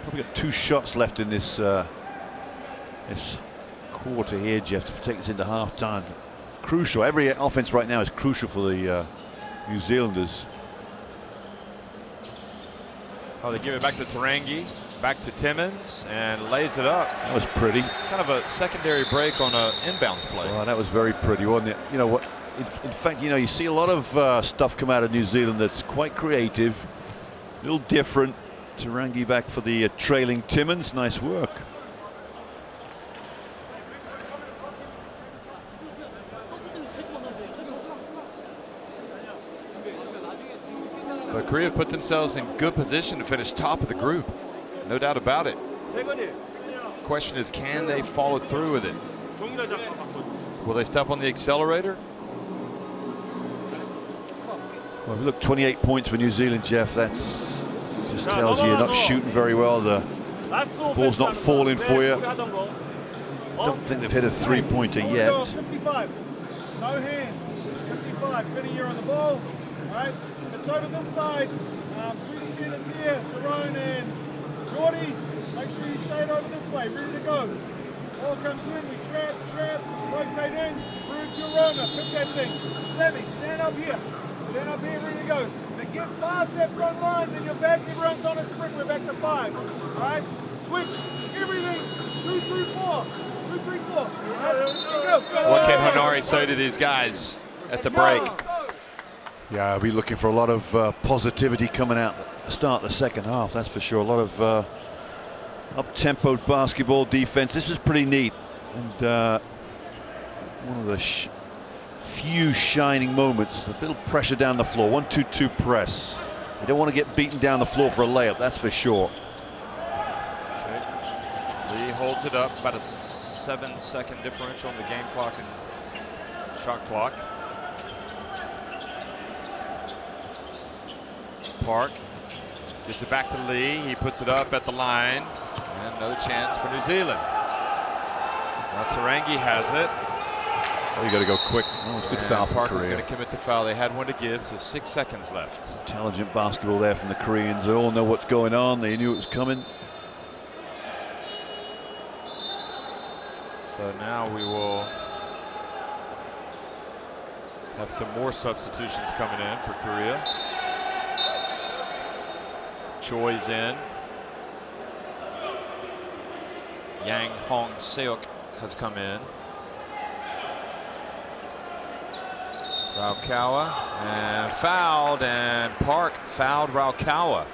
Probably got 2 shots left in this this quarter here, Jeff, to take us into half-time. Crucial. Every offense right now is crucial for the New Zealanders. Oh, they give it back to Tarangi, back to Timmins, and lays it up. That was pretty. Kind of a secondary break on an inbounds play. Oh, that was very pretty, wasn't it? You know what? In fact, you know, you see a lot of stuff come out of New Zealand that's quite creative, a little different. Tarangi back for the trailing Timmins. Nice work. But Korea put themselves in good position to finish top of the group. no doubt about it. 세근이 Question is, can they follow through with it? 종이라 잠깐 바꿔줘. Will they step on the accelerator? Well, look, 28 points for New Zealand, Jeff. That's just tells you you're not shooting very well. The ball's not falling for you. Don't think they've hit a three-pointer yet. 55. No hands. 55. Fitting here on the ball. Right. It's over this side. Two defenders here. Tyrone and Geordie. Make sure you shade over this way. Ready to go. Ball comes in. We trap, rotate in. Through to Roma. Pick that thing. Sammy, stand up here. Stand up here. Ready to go. They get past that front line. Then you're back. Everyone's on a sprint. We're back to 5. All right. Switch. Everything. 2, 3, 4. 2, 3, 4. All right. What can Hanari say to these guys at the break? Yeah, I'll be looking for a lot of positivity coming out at the start of the second half, that's for sure. A lot of up-tempo basketball defense. This is pretty neat. And one of the few shining moments. A little pressure down the floor. 1-2-2 press. You don't want to get beaten down the floor for a layup, that's for sure. Lee holds it up, about a 7-second differential on the game clock and shot clock. Park gives it back to Lee. He puts it up at the line. And another chance for New Zealand. Now Tarangi has it. Oh, you got to go quick. Oh, good foul for Parker's Korea. going to commit the foul. They had one to give, so 6 seconds left. Intelligent basketball there from the Koreans. They all know what's going on. They knew it was coming. So now we will have some more substitutions coming in for Korea. Choi's in. Yang Hong Seok has come in. Raukawa and fouled, and Park fouled Raukawa.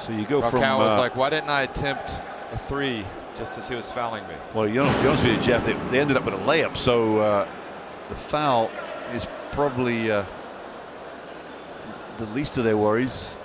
So you go from. Raukawa was like, why didn't I attempt a 3 just as he was fouling me? Well, you know, to be honest with you, Jeff, they ended up with a layup, so the foul is probably the least of their worries.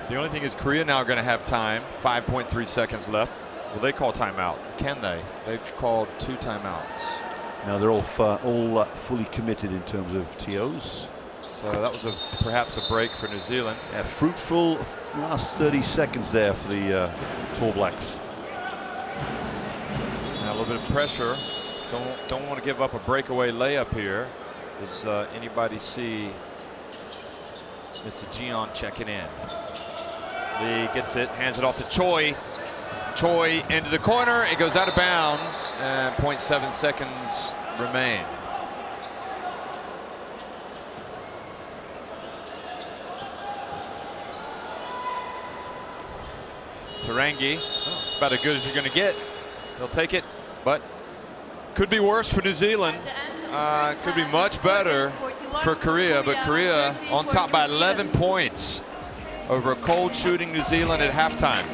The only thing is Korea now going to have time. 5.3 seconds left. Will they call timeout? Can they? They've called 2 timeouts. Now they're all fully committed in terms of TOs. So that was perhaps a break for New Zealand. Yeah, fruitful last 30 seconds there for the Tall Blacks. Now a little bit of pressure. Don't want to give up a breakaway layup here. Does anybody see Mr. Gion checking in? Lee gets it, hands it off to Choi. Choi into the corner. It goes out of bounds, and 0.7 seconds remain. Tarangi, oh, it's about as good as you're going to get. He'll take it, but could be worse for New Zealand. Could be much better for Korea, but Korea on top by 11 points over a cold shooting New Zealand at halftime.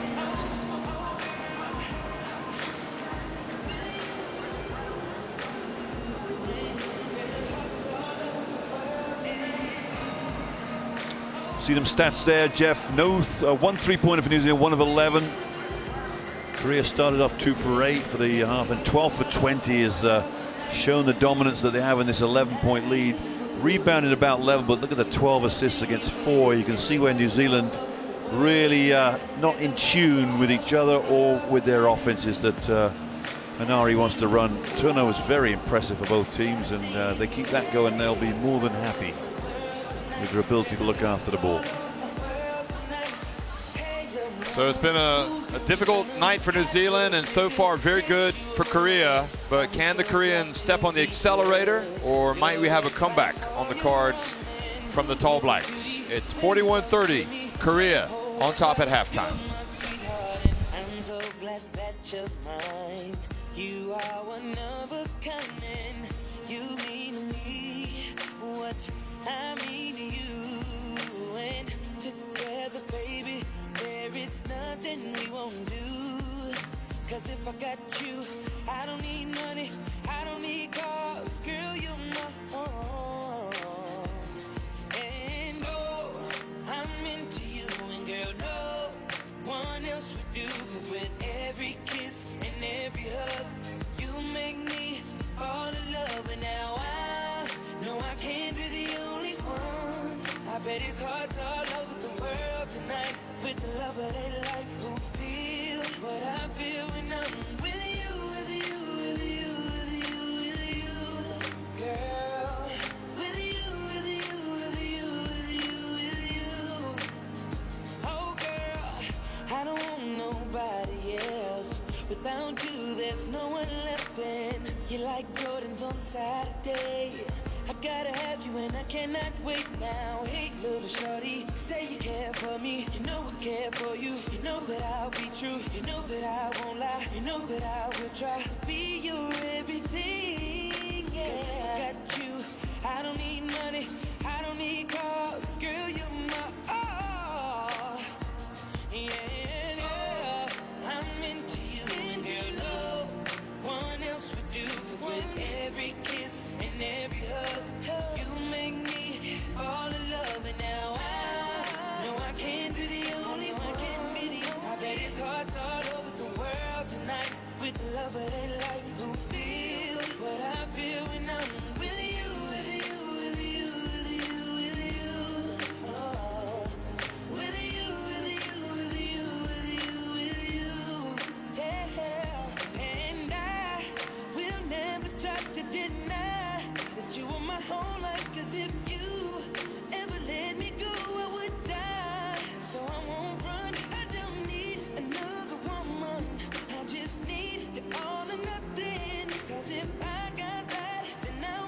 See them stats there, Jeff. No, 1 3-pointer for New Zealand, 1 of 11. Korea started off 2 for 8 for the half, and 12 for 20 has shown the dominance that they have in this 11-point lead. Rebounded about level, but look at the 12 assists against 4. You can see where New Zealand really not in tune with each other or with their offenses that Hanari wants to run. Turnover is very impressive for both teams, and they keep that going, they'll be more than happy with their ability to look after the ball. So it's been a difficult night for New Zealand, and so far very good for Korea. But can the Koreans step on the accelerator, or might we have a comeback on the cards from the Tall Blacks? It's 41-30, Korea on top at halftime. I'm so glad that you're mine. You are one of a kind. You mean to me what I mean to you. And together, baby, there is nothing we won't do. Cause if I got you, I don't need money, I don't need cars, girl, you're my own. And oh, I'm into you, and girl, no one else would do. Cause with every kiss and every hug, you make me fall in love. And now I know I can't be the only one. I bet it's hearts all over the world tonight with the love of their life who feel what I feel when I'm with you, with you, with you, with you, with you, girl. With you, with you, with you, with you, with you. Oh, girl, I don't want nobody else. Without you, there's no one left. Then you like Jordans on Saturday. I gotta have you and I cannot wait now. Hey, little shorty, say you care for me. You know I care for you. You know that I'll be true. You know that I won't lie. You know that I will try to be your everything. Yeah, 'cause I got you. I don't need money. I don't need cars. Girl, you're my all. Yeah, I'm into you. And girl, no one else would do. 'Cause with every kiss and every hug, you make me fall in love. And now I know I can't be the only one. I bet it's hearts all over the world tonight with the love of their life who feel what I feel when I'm with you, with you, with you, with you, with you. Oh, with you, with you, with you, with you, with you. Yeah, and I will never try to deny that you are my whole life. 'Cause if you ever let me go, I would die. So I won't run. I don't need another woman. I just need the all or nothing. 'Cause if I got that, then I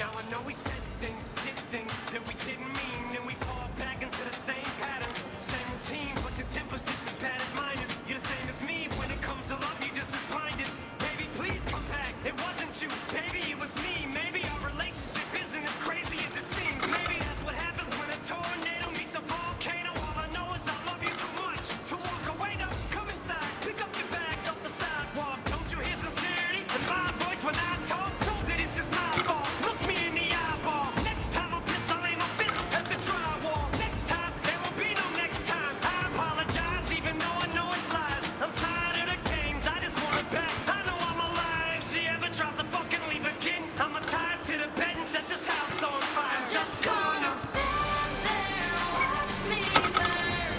Now I know we said things, did things that we didn't mean, and we fall back into the same patterns, same routine, but your temper's just as bad as mine is. You're the same as me when it comes to love, you're just as blinded. Baby, please come back. It wasn't you, baby, it was me. Maybe our relationship isn't as crazy as it seems. Maybe that's what happens when a tornado meets a volcano. All I know is I love you too much to walk away. Now come inside, pick up your bags off the sidewalk. Don't you hear sincerity in my voice when I talk? Told you this is my fault. Look me in the eyeball. Next time I'm pissed, I'll aim my fist at the drywall. Next time, there won't be no next time. I apologize, even though I know it's lies. I'm tired of the games, I just want it back. I know I'm alive. If she ever tries to fucking leave again, I'ma tie her to the bed and set this house on fire. I'm just gonna stand there and watch me burn.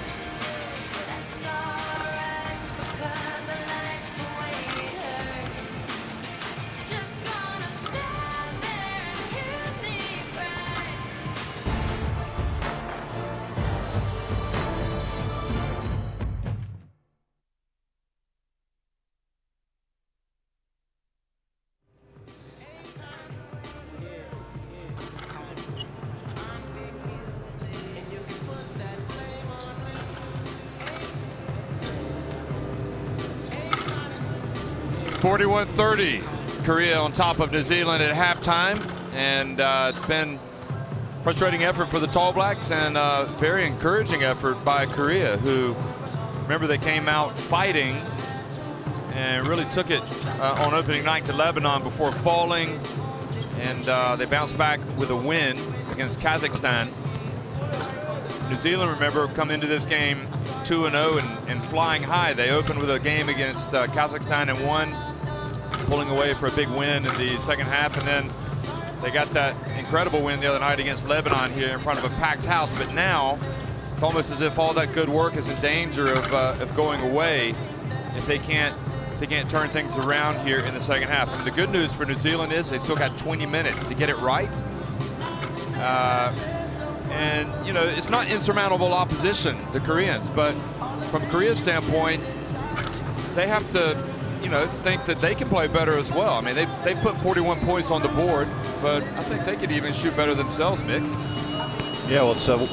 That's alright, because I like the way it hurts. Just gonna stand there and hear me cry. 41-30, Korea on top of New Zealand at halftime, and it's been frustrating effort for the Tall Blacks and a very encouraging effort by Korea, who, remember, they came out fighting and really took it on opening night to Lebanon before falling, and they bounced back with a win against Kazakhstan. New Zealand, remember, come into this game 2-0 and flying high. They opened with a game against Kazakhstan and won, pulling away for a big win in the second half, and then they got that incredible win the other night against Lebanon here in front of a packed house. But now it's almost as if all that good work is in danger of going away if they can't turn things around here in the second half. I mean, the good news for New Zealand is they still got 20 minutes to get it right. And, you know, it's not insurmountable opposition, the Koreans, but from Korea's standpoint, they have to, you know, think that they can play better as well. I mean, they put 41 points on the board, but I think they could even shoot better themselves, Mick. Yeah, well, it's a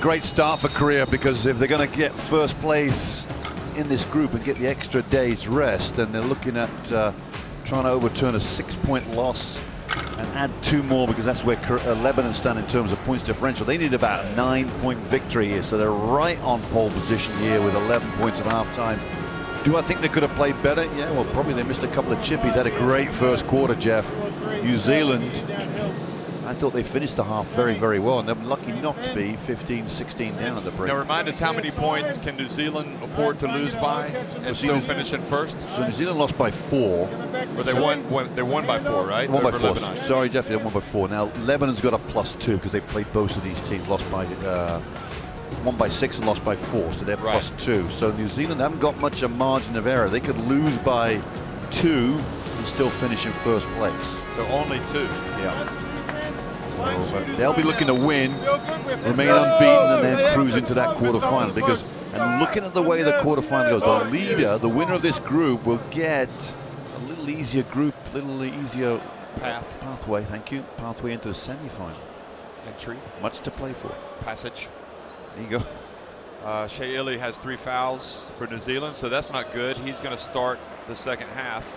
great start for Korea, because if they're going to get first place in this group and get the extra day's rest, then they're looking at trying to overturn a 6-point loss and add 2 more, because that's where Lebanon stand in terms of points differential. They need about a 9-point victory here, so they're right on pole position here with 11 points at halftime. Do I think they could have played better? Yeah, well, probably they missed a couple of chippies. They had a great first quarter, Jeff. New Zealand, I thought they finished the half very, very well, and they're lucky not to be 15-16 down at the break. Now remind us, how many points can New Zealand afford to lose by and still finish in first? So New Zealand lost by 4. But they won by 4, right? Won by 4. Sorry, Jeff, they won by 4. Now Lebanon's got a +2 because they played both of these teams. Lost by won by 6 and lost by 4, so they're +2. So New Zealand haven't got much a margin of error. They could lose by 2 and still finish in first place. So only 2. Yeah. So, they'll be looking to win, remain unbeaten, and then cruise into that quarterfinal. Because, and looking at the way the quarterfinal goes, the leader, the winner of this group, will get a little easier group, little easier pathway. Thank you. Pathway into the semi-final. Entry. Much to play for. Passage. There you go. Shea Ili has 3 fouls for New Zealand, so that's not good. He's going to start the second half.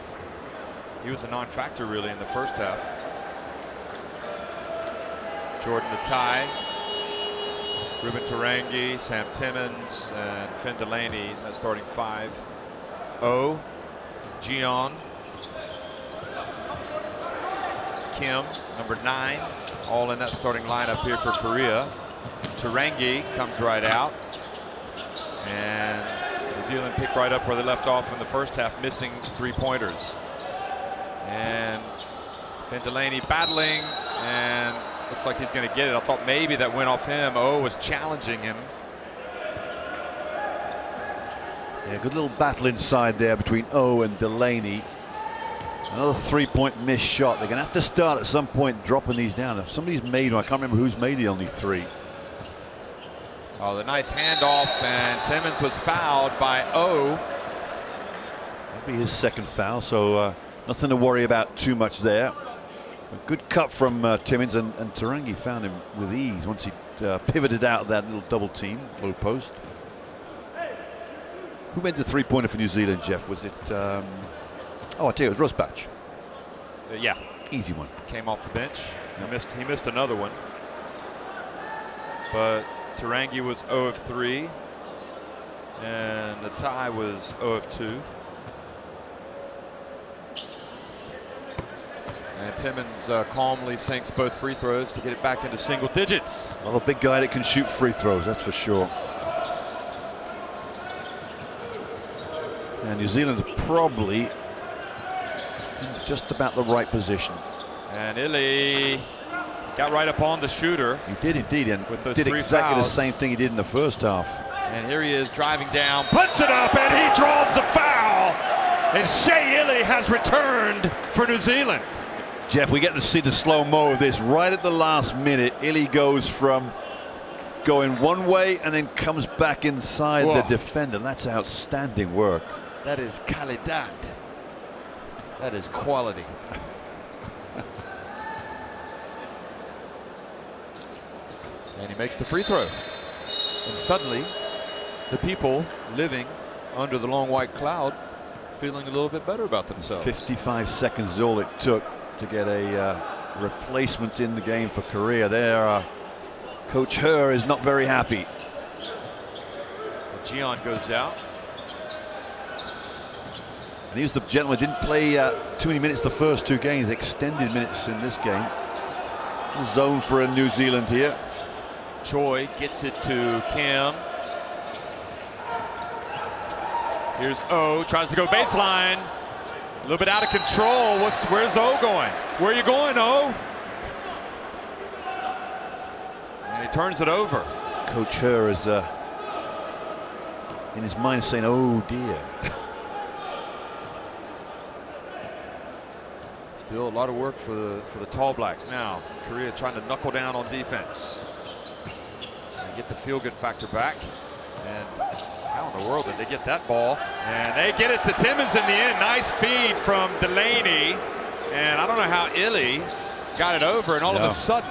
He was a non-factor really in the first half. Jordan Atai, Ruben Tarangi, Sam Timmins, and Finn Delaney, that starting 5. O, Gion, Kim, number 9, all in that starting lineup here for Korea. Tarangi comes right out, and New Zealand picked right up where they left off in the first half, missing 3-pointers. And Finn Delaney battling, and looks like he's going to get it. I thought maybe that went off him. O was challenging him. Yeah, good little battle inside there between O and Delaney. Another 3-point missed shot. They're going to have to start at some point dropping these down. If somebody's made one, I can't remember who's made the only 3. Oh, the nice handoff, and Timmins was fouled by O. That'll be his second foul, so nothing to worry about too much there. A good cut from Timmins, and Tarangi found him with ease once he pivoted out of that little double team, low post. Who made the three-pointer for New Zealand, Jeff? Was it, oh, I tell you, it was Rusbach. Yeah. Easy one. Came off the bench. He missed another one. But Tarangi was 0 of 3. And the tie was 0 of 2. And Timmins calmly sinks both free throws to get it back into single digits. Well, a big guy that can shoot free throws, that's for sure. And New Zealand probably in just about the right position. And Ili got right up on the shooter. He did indeed, and with those did three exactly fouls. the same thing he did in the first half. And here he is driving down, puts it up, and he draws the foul. And Shea Ili has returned for New Zealand. Jeff, we get to see the slow-mo of this right at the last minute. Ili goes from going one way and then comes back inside the defender. That's outstanding work. That is calidad. That is quality. And he makes the free throw. And suddenly, the people living under the long white cloud feeling a little bit better about themselves. 55 seconds is all it took to get a replacement in the game for Korea. There, Coach Her is not very happy. Gian goes out. And he's the gentleman who didn't play too many minutes the first two games, extended minutes in this game. Zone for New Zealand here. Choi gets it to Kim. Here's O, tries to go baseline. A little bit out of control. Where's O going? Where are you going, O? And he turns it over. Coach Her is in his mind saying, oh dear. Still a lot of work for the Tall Blacks now. Korea trying to knuckle down on defense. And get the feel-good factor back. And how in the world did they get that ball? And they get it to Timmins in the end. Nice feed from Delaney. And I don't know how Ili got it over. And all of a sudden,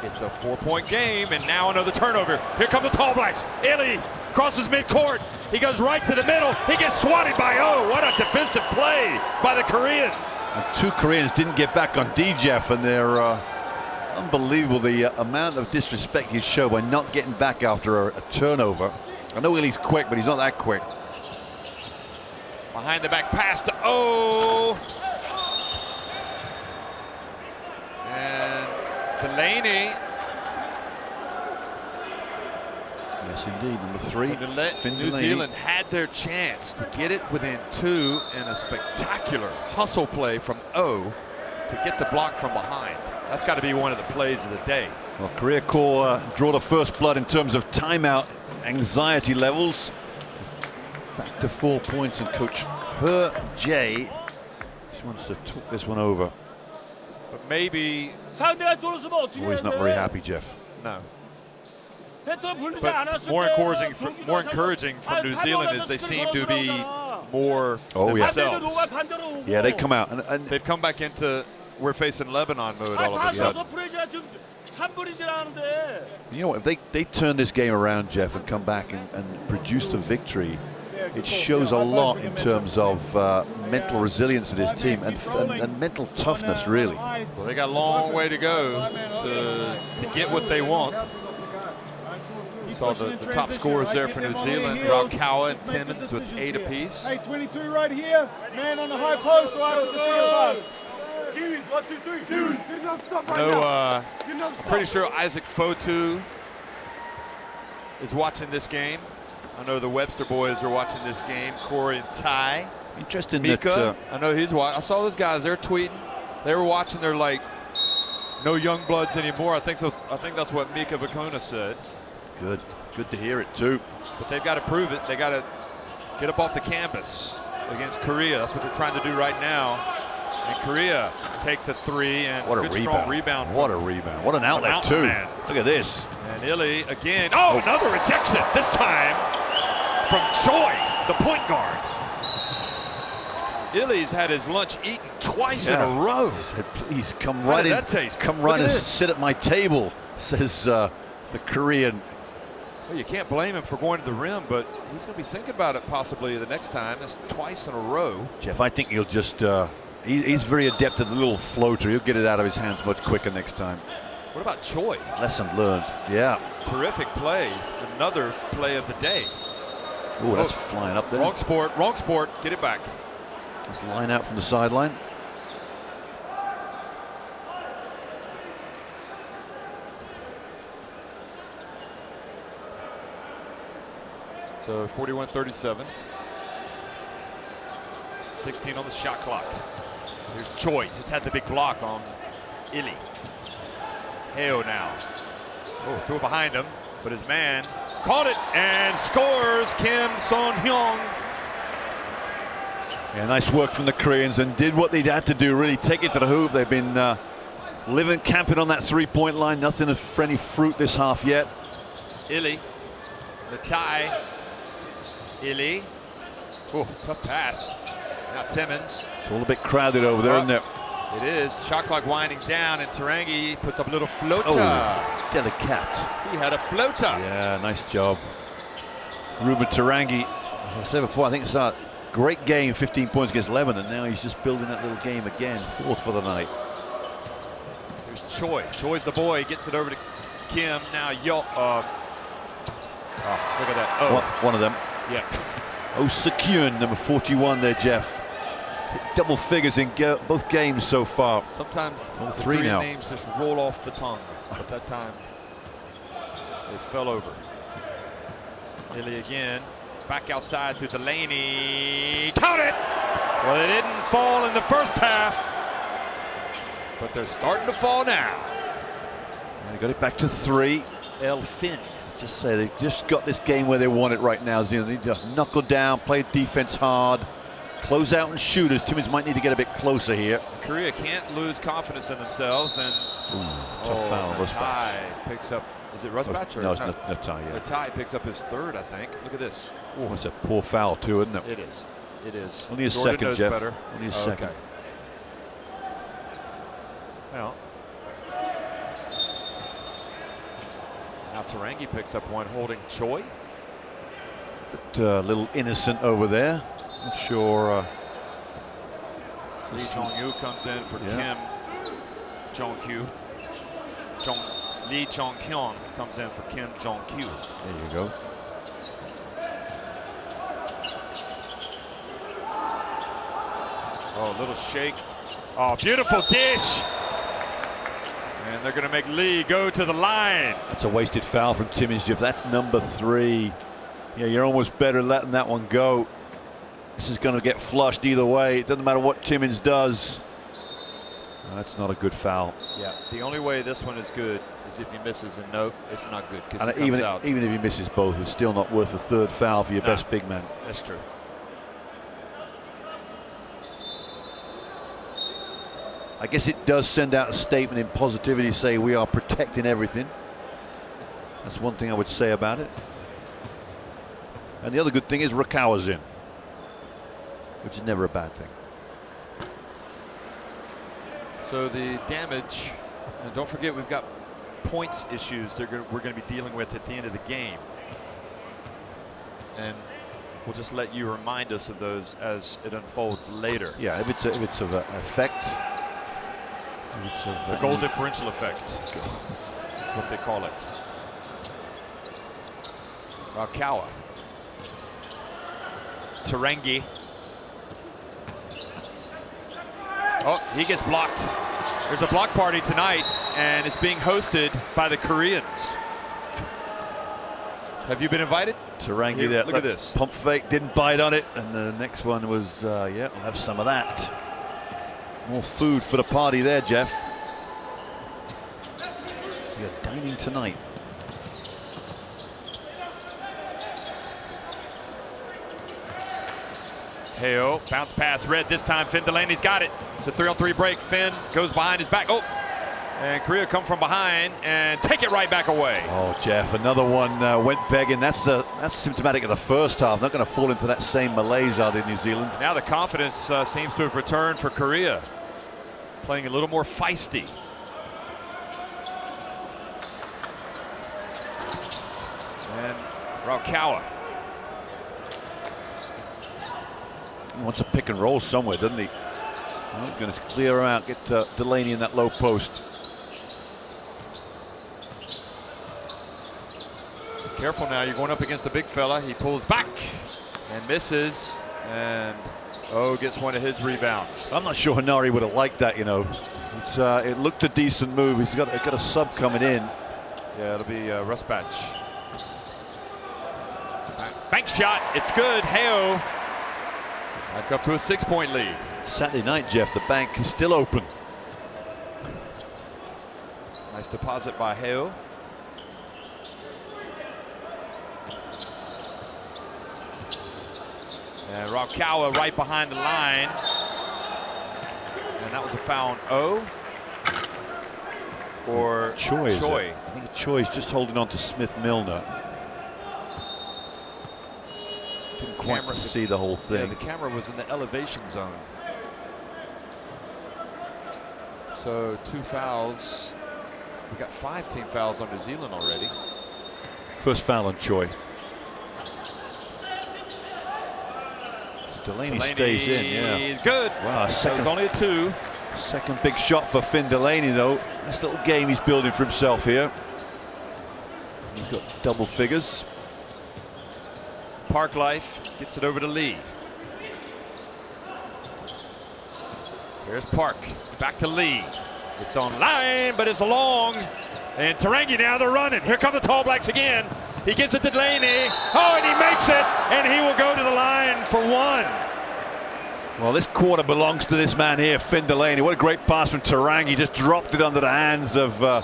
it's a 4-point game. And now another turnover. Here come the Tall Blacks. Ili crosses midcourt. He goes right to the middle. He gets swatted by O. What a defensive play by the Korean. And two Koreans didn't get back on D-Jeff, and they're unbelievable the amount of disrespect he showed by not getting back after a turnover. I know Ili's quick, but he's not that quick. Behind the back pass to O. And Delaney. Yes, indeed. Number 3. New Zealand had their chance to get it within 2 and a spectacular hustle play from O to get the block from behind. That's got to be one of the plays of the day. Well, Korea draw the first blood in terms of timeout anxiety levels. Back to 4 points, and Coach Her J just wants to talk this one over. But maybe. Oh, he's not very happy, Jeff. No. But more encouraging from New Zealand is they seem to be more themselves. Yeah, they come out and they've come back into we're facing Lebanon mode all of a sudden. You know what, if they turn this game around, Jeff, and come back and produce the victory, it shows a lot in terms of mental resilience of this team and mental toughness, really. Well, they got a long way to go to get what they want. You saw the top scorers there for New Zealand, Raukawa and Timmins with 8 apiece. Hey, 22 right here. Man on the high post, so I was to see a bus. Kiwis, 1, 2, 3. Kiwis, did not stop right No, I'm pretty sure Isaac Fotu is watching this game. I know the Webster boys are watching this game. Corey and Ty. Interesting Mika, I know he's watching. I saw those guys. They're tweeting. They were watching. They're like, no young bloods anymore. I think so. I think that's what Mika Vakuna said. Good to hear it too. But they've got to prove it. They got to get up off the canvas against Korea. That's what they're trying to do right now. And Korea take the 3 and what a good rebound. Strong rebound. What a rebound. What an outlet too. Man. Look at this. And Ili again. Oh, another rejection. This time from Choi, the point guard. Illy's had his lunch eaten twice in a row. Said, please come How right did in. that taste? Come Look right at and this. sit at my table, says the Korean. Well, you can't blame him for going to the rim, but he's going to be thinking about it possibly the next time. That's twice in a row. Jeff, I think he'll just, he's very adept at the little floater. He'll get it out of his hands much quicker next time. What about Choi? Lesson learned. Yeah. Terrific play. Another play of the day. Oh, that's flying up there. Wrong sport, wrong sport. Get it back. Let's line out from the sideline. So 41-37. 16 on the shot clock. Here's Choi. Just had the big block on Illy. Heo now. Oh, threw it behind him, but his man caught it and scores. Kim Son-hyung. Yeah, nice work from the Koreans, and did what they had to do, really take it to the hoop. They've been living, camping on that three-point line. Nothing of any fruit this half yet. Illy. The tie. Illy. Oh, tough pass. Now Timmons. It's all a bit crowded over there, isn't it? It is. Shot clock winding down, and Tarangi puts up a little floater. Oh, delicate. He had a floater. Yeah, nice job. Ruben Tarangi, as I said before, I think it's a great game, 15 points against Lebanon. Now he's just building that little game again, fourth for the night. Here's Choi. Choi's the boy. Gets it over to Kim. Now Yo. Oh, look at that. Oh, One of them. yeah. Oh, Sekyun, number 41 there, Jeff. Hit double figures in both games so far. Sometimes On the three Korean now. names just roll off the tongue. But that time, they fell over. Illy again. Back outside to Delaney. Count it! Well, they didn't fall in the first half, but they're starting to fall now. And they got it back to 3. El Fin. Just say they just got this game where they want it right now. They just knuckle down, play defense hard, close out and shoot. As Timmons might need to get a bit closer here. Korea can't lose confidence in themselves, and Tough foul. Rusbach. Ty picks up. Is it Rusbach or No, it's not Ty yet. Ty picks up his third, I think. Look at this. Oh, it's a poor foul too, isn't it? It is. It is. Only a Jordan second, knows Jeff. better. Only a second. Okay. Well, now Tarangi picks up one, holding Choi. But, a little innocent over there. Not sure. Lee Jong-yu comes in for Yeah. Kim Jong-kyu. Lee Jong-kyung comes in for Kim Jong-kyu. There you go. Oh, a little shake. Oh, beautiful dish. And they're going to make Lee go to the line. That's a wasted foul from Timmins, Jeff. That's number 3. Yeah, you're almost better letting that one go. This is going to get flushed either way. It doesn't matter what Timmins does. That's not a good foul. Yeah, the only way this one is good is if he misses, and no, it's not good because it And comes out. even if he misses both, it's still not worth the third foul for your No. best big man. That's true. I guess it does send out a statement in positivity, say we are protecting everything. That's one thing I would say about it. And the other good thing is Rakawa's in, which is never a bad thing. So the damage, and don't forget we've got points issues we're going to be dealing with at the end of the game. And we'll just let you remind us of those as it unfolds later. Yeah, if it's of effect. The goal differential effect. That's what they call it. Rakawa. Tarangi. Oh, he gets blocked. There's a block party tonight, and it's being hosted by the Koreans. Have you been invited? Tarangi Here, there. look at this. Pump fake, didn't bite on it, and the next one was, yeah, we'll have some of that. More food for the party there, Jeff. You're dining tonight. Heo, bounce pass, Red this time. Finn Delaney's got it. It's a 3-on-3 break. Finn goes behind his back. Oh, And Korea come from behind and take it right back away. Oh, Jeff, another one went begging. That's symptomatic of the first half. Not going to fall into that same malaise, are they, New Zealand? Now the confidence seems to have returned for Korea. Playing a little more feisty. And Raukawa. He wants a pick and roll somewhere, doesn't he? He's going to clear out, get Delaney in that low post. Careful now, you're going up against the big fella. He pulls back and misses, and gets one of his rebounds. I'm not sure Hanari would have liked that, you know. It looked a decent move. He's got a sub coming in. Yeah, it'll be Rusbach. Bank shot, it's good. Heo back up to a 6-point lead. Saturday night, Jeff, the bank is still open. Nice deposit by Heo. And Raukawa right behind the line. And that was a foul on O. Or Choi. I think Choi's just holding on to Smith Milner. Didn't quite see the whole thing. Yeah, the camera was in the elevation zone. So 2 fouls. We got 5 team fouls on New Zealand already. First foul on Choi. Delaney stays in, yeah. Good. Wow, That was only a 2. Second big shot for Finn Delaney, though. This little game he's building for himself here. He's got double figures. Park Life gets it over to Lee. Here's Park. Back to Lee. It's on line, but it's long. And Tarangi now, they're running. Here come the Tall Blacks again. He gives it to Delaney. Oh, and he makes it. And he will go to the line for 1. Well, this quarter belongs to this man here, Finn Delaney. What a great pass from Tarangi. Just dropped it under the hands of the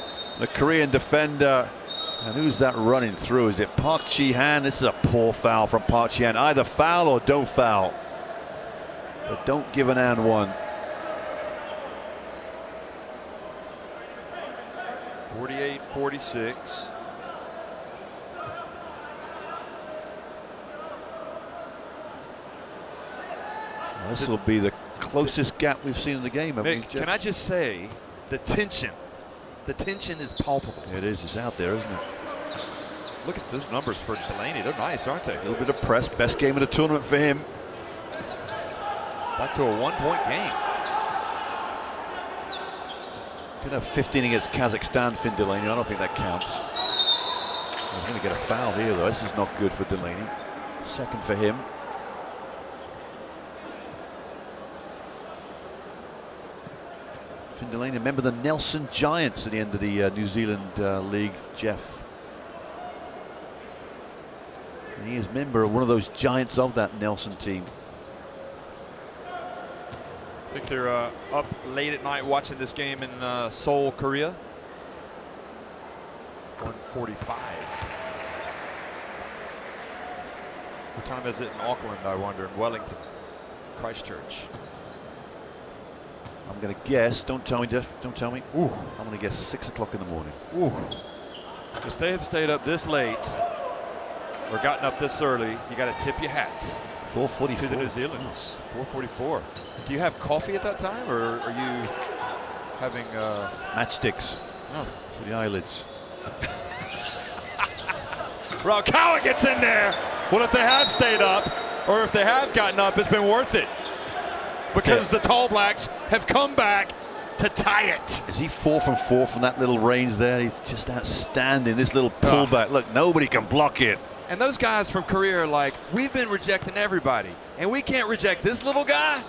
Korean defender. And who's that running through? Is it Park Chi-han? This is a poor foul from Park Chi-han. Either foul or don't foul. But don't give an and one. 48-46. This will be the closest gap we've seen in the game. Nick, can I just say, the tension is palpable. It is. It's out there, isn't it? Look at those numbers for Delaney. They're nice, aren't they? A little bit of press. Best game of the tournament for him. Back to a 1-point game. Could have 15 against Kazakhstan, Finn Delaney. I don't think that counts. He's going to get a foul here, though. This is not good for Delaney. Second for him. Finn Delaney, remember the Nelson Giants at the end of the New Zealand League, Jeff. And he is a member of one of those giants of that Nelson team. I think they're up late at night watching this game in Seoul, Korea. 1:45. What time is it in Auckland, I wonder, in Wellington, Christchurch? I'm going to guess, don't tell me, Jeff, don't tell me. Ooh. I'm going to guess 6 o'clock in the morning. Ooh. If they have stayed up this late or gotten up this early, you got to tip your hat. 4:44 to the New Zealanders. 4:44. Do you have coffee at that time, or are you having matchsticks for the eyelids? Raukawa gets in there. Well, if they have stayed up, or if they have gotten up, it's been worth it, because the Tall Blacks have come back to tie it. Is he 4 from 4 from that little range there? He's just outstanding. This little pullback. Look, nobody can block it. And those guys from Korea are like, we've been rejecting everybody, and we can't reject this little guy.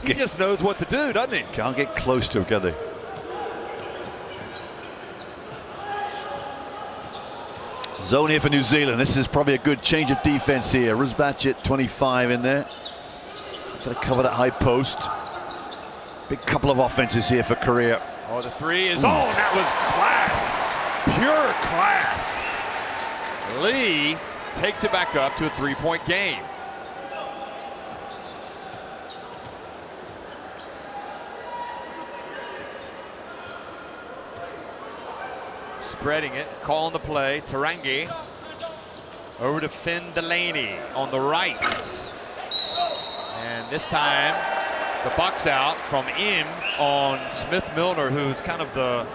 He just knows what to do, doesn't he? Can't get close to him, can they? Zone here for New Zealand. This is probably a good change of defense here. Rusbach at 25 in there. Got to cover that high post. Big couple of offenses here for Korea. Oh, the 3 is on. That was class. Pure class. Lee takes it back up to a 3-point game. spreading it, calling the play. Tarangi over to Finn Delaney on the right. And this time, the box out from Im on Smith Milner, who's kind of the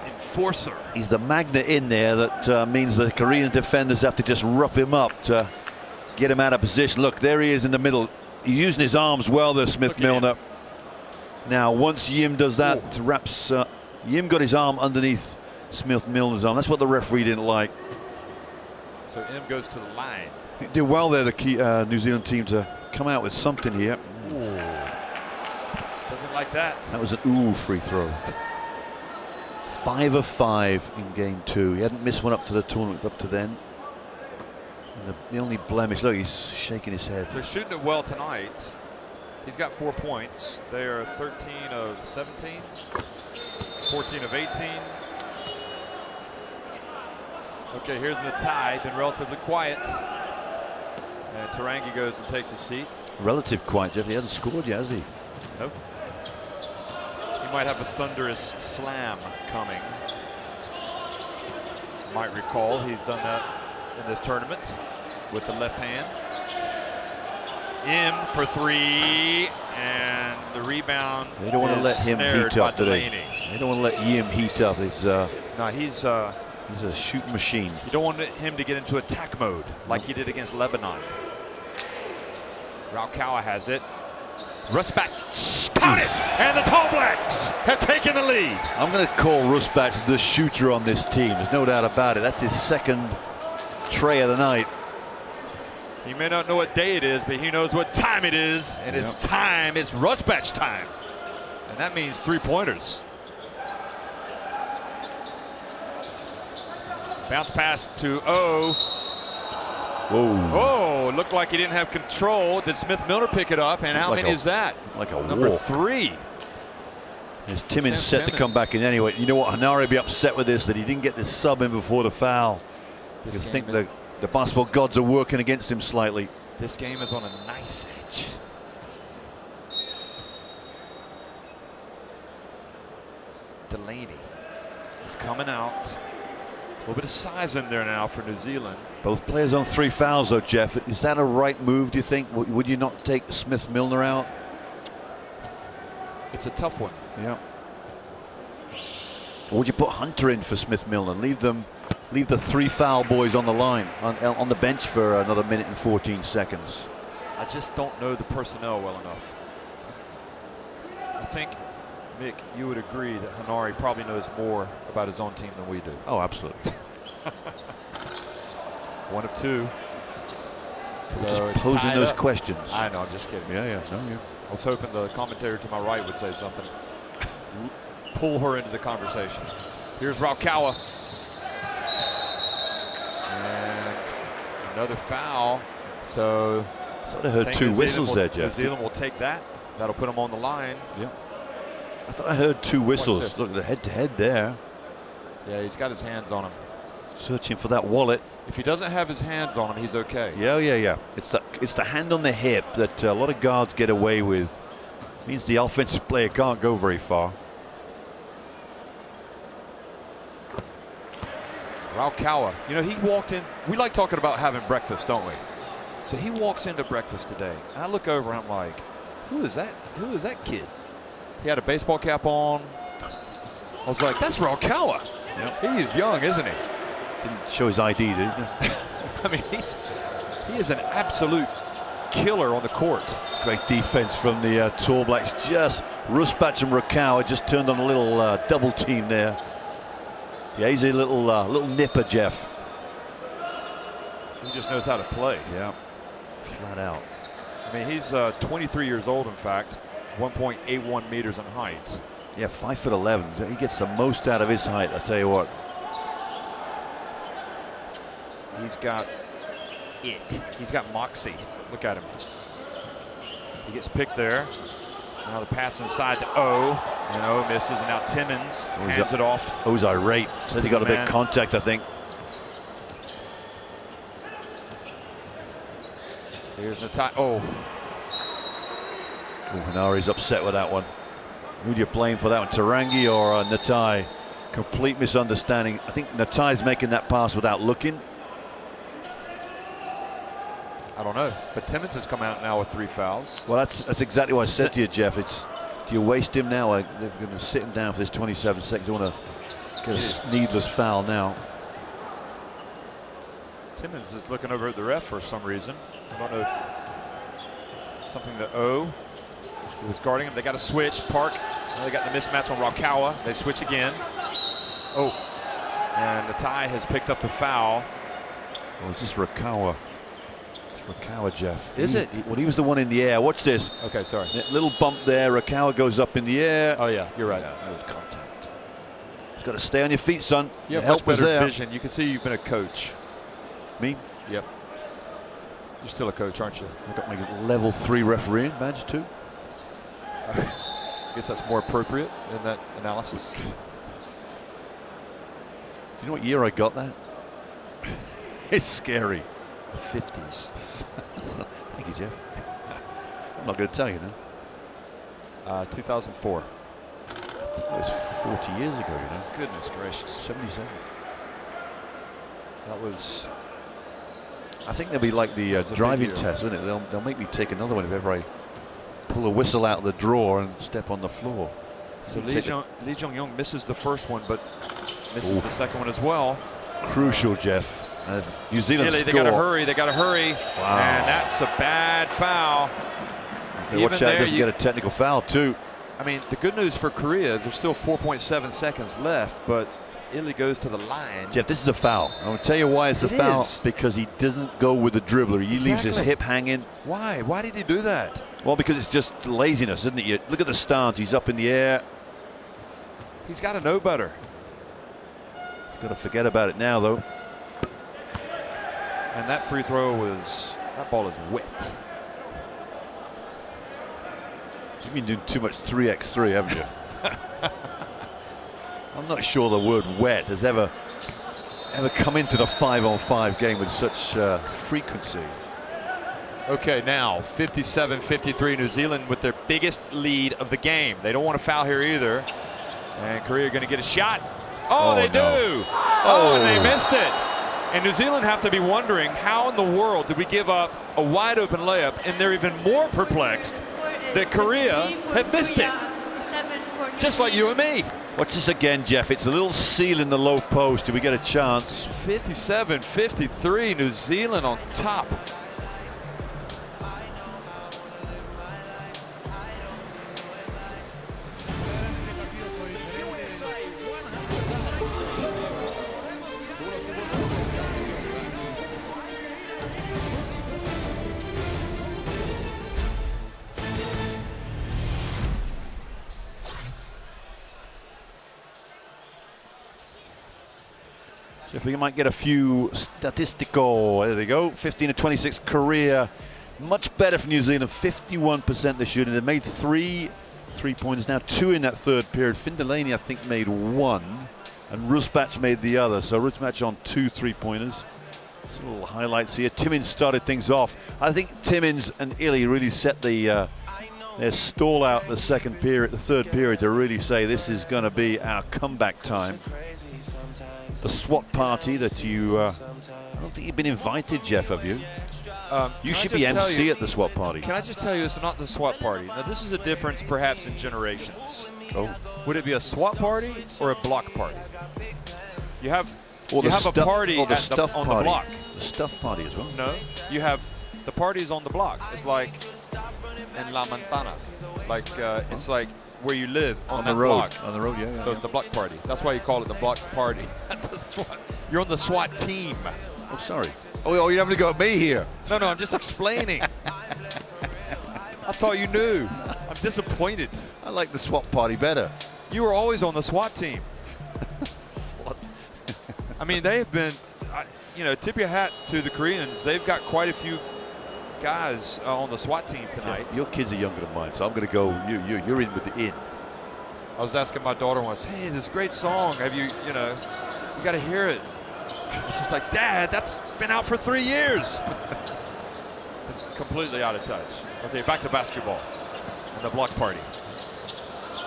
enforcer. He's the magnet in there that means the Korean defenders have to just rough him up to get him out of position. Look, there he is in the middle. He's using his arms well there, Smith Milner. Now, once Yim does that, wraps. Yim got his arm underneath Smith Milner's arm. That's what the referee didn't like. So Im goes to the line. He did well there, the New Zealand team, to come out with something here. Ooh. Doesn't like that. That was an free throw. 5 of 5 in game 2. He hadn't missed one up to the tournament up to then. And the only blemish, look, he's shaking his head. They're shooting it well tonight. He's got 4 points. They are 13 of 17, 14 of 18. Okay, here's Natai, been relatively quiet. And Tarangi goes and takes a seat. Relative quiet, Jeff. He hasn't scored yet, has he? Nope. He might have a thunderous slam coming. Might recall he's done that in this tournament with the left hand. In for 3, and the rebound. They don't want to let him heat up today. They don't want to let Yim heat up. He's a shooting machine. You don't want him to get into attack mode like he did against Lebanon. Raukawa has it. Rusbach, count it! And the Tall Blacks have taken the lead. I'm going to call Rusbach the shooter on this team. There's no doubt about it. That's his second tray of the night. He may not know what day it is, but he knows what time it is. And it's time, it's Rusbach time. And that means 3-pointers. Bounce pass to O. Whoa. Oh, looked like he didn't have control. Did Smith Milner pick it up? And how many is that? Like a Number walk. 3. There's Timmins set to come back in anyway. You know what? Hanari will be upset with this, that he didn't get this sub in before the foul. You think the basketball gods are working against him slightly. This game is on a nice edge. Delaney is coming out. A little bit of size in there now for New Zealand. Both players on 3 fouls though, Jeff. Is that a right move, do you think? Would you not take Smith Milner out? It's a tough one. Yeah. Or would you put Hunter in for Smith Milner? Leave the 3 foul boys on the line, on the bench for another minute and 14 seconds. I just don't know the personnel well enough. I think, Mick, you would agree that Hanari probably knows more about his own team than we do. Oh, absolutely. 1 of 2. So just posing those questions. I know, I'm just kidding. Yeah. I was hoping the commentator to my right would say something. Pull her into the conversation. Here's Raukawa. And another foul. So I thought I heard 2 whistles there, Jeff. New Zealand will take that. That'll put them on the line. Yeah. I thought I heard 2 whistles. Look at the head-to-head there. Yeah, he's got his hands on him. Searching for that wallet. If he doesn't have his hands on him, he's okay. Yeah. It's the hand on the hip that a lot of guards get away with. Means the offensive player can't go very far. Raukawa, you know, he walked in. We like talking about having breakfast, don't we? So he walks into breakfast today, and I look over and I'm like, who is that? Who is that kid? He had a baseball cap on. I was like, that's Raukawa. Yep. He is young, isn't he? Didn't show his ID, did he? I mean, he is an absolute killer on the court. Great defense from the Tall Blacks. Just Rusbach and Raukawa just turned on a little double team there. Yeah, he's a little nipper, Jeff. He just knows how to play. Yeah, flat out. I mean, he's 23 years old, in fact, 1.81 meters in height. Yeah, 5'11". He gets the most out of his height, I tell you what. He's got it. He's got moxie. Look at him. He gets picked there. Now the pass inside to O, and O misses, and now Timmins hands it off. O's irate. Says he got a bit of contact, I think. Here's Natai. Oh, Hanari's upset with that one. Who do you blame for that one, Tarangi or Natai? Complete misunderstanding. I think Natai's making that pass without looking. I don't know, but Timmins has come out now with 3 fouls. Well, that's exactly what I said to you, Jeff. It's, do you waste him now? They're going to sit him down for this 27 seconds. They want to get a needless foul now. Timmins is looking over at the ref for some reason. I don't know if something that who was guarding him. They got to switch. Park. Now they got the mismatch on Rakawa. They switch again. Oh, and Natai has picked up the foul. Oh, is this Rakawa? Rakawa, Jeff. Is it? Well, he was the one in the air. Watch this. Okay, sorry. Little bump there. Rakawa goes up in the air. Oh yeah, you're right. Yeah, no contact. Just got to stay on your feet, son. You have Your much help was better there. vision. You can see you've been a coach. Me? Yep. You're still a coach, aren't you? I got my level 3 refereeing badge too. I guess that's more appropriate in that analysis. You know what year I got that? It's scary. The 50s. Thank you, Jeff. I'm not going to tell you now. 2004. It was 40 years ago, you know. Goodness gracious. 77. That was. I think they'll be like the a driving big year. test, won't it? They'll make me take another one if ever I pull a whistle out of the drawer and step on the floor. So Lee Jong-young misses the first one, but misses the second one as well. Crucial, Jeff. New Zealand Really, score. they got to hurry. They got to hurry. Wow. And that's a bad foul. Watch out, doesn't get a technical foul too. I mean, the good news for Korea, there's still 4.7 seconds left, but Illy goes to the line. Jeff, this is a foul. I'm going to tell you why it's a foul. Because he doesn't go with the dribbler. He leaves his hip hanging. Why? Why did he do that? Well, because it's just laziness, isn't it? Look at the stance. He's up in the air. He's got to know better. He's got to forget about it now, though. And that free throw was, that ball is wet. You've been doing too much 3x3, haven't you? I'm not sure the word wet has ever come into the 5-on-5 game with such frequency. Okay, now 57-53, New Zealand with their biggest lead of the game. They don't want to foul here either. And Korea going to get a shot. Oh, they do. Oh, and they missed it. And New Zealand have to be wondering, how in the world did we give up a wide open layup? And they're even more perplexed that Korea had missed it. Just like you and me. Watch this again, Jeff. It's a little seal in the low post. Do we get a chance? 57-53, New Zealand on top. So if we might get a few statistical, there they go. 15-26 Korea, much better for New Zealand. 51% the shooting. They made 3 3-pointers now, 2 in that third period. Findelaney, I think, made 1, and Rusbach made the other. So Rusbach on 2 3-pointers. Some little highlights here. Timmins started things off. I think Timmins and Illy really set their stall out the second period, the third period, to really say this is going to be our comeback time. The SWAT party that you, I don't think you've been invited, Jeff, have you? You should be MC at the SWAT party. Can I just tell you, it's not the SWAT party. Now, this is a difference perhaps in generations. Oh. Would it be a SWAT party or a block party? You have Or a party or the on the block. The stuff party as well. No, you have the parties on the block. It's like in La Montana. Like it's like where you live on the that road. block. On the road, yeah. So it's the block party. That's why you call it the block party. You're on the SWAT team. Oh, sorry. Oh, you're having to go at me here. No, I'm just explaining. I thought you knew. I'm disappointed. I like the SWAT party better. You were always on the SWAT team. SWAT. I mean, they have been, tip your hat to the Koreans. They've got quite a few guys on the SWAT team tonight. Your kids are younger than mine, so I'm going to go. You're in with the in. I was asking my daughter once, hey, this great song. Have you got to hear it. It's just like, Dad, that's been out for 3 years. It's completely out of touch. Okay, back to basketball and the block party.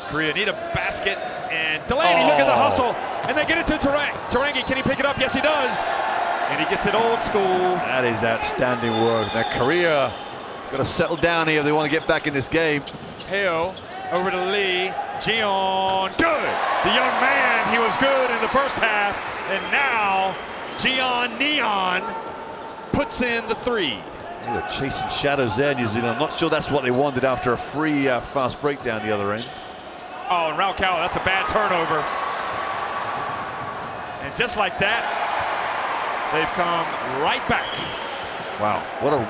Korea need a basket, and Delaney, look at the hustle. And they get it to Tarangi. Can he pick it up? Yes, he does. And he gets it old school. That is outstanding work. Now Korea got to settle down here if they want to get back in this game. Heo over to Lee. Jeon, good. The young man, he was good in the first half. And now Jeon Neon puts in the 3. They were chasing shadows there, New Zealand. I'm not sure that's what they wanted after a free fast break down the other end. Oh, and Raukau, that's a bad turnover. And just like that, they've come right back. Wow,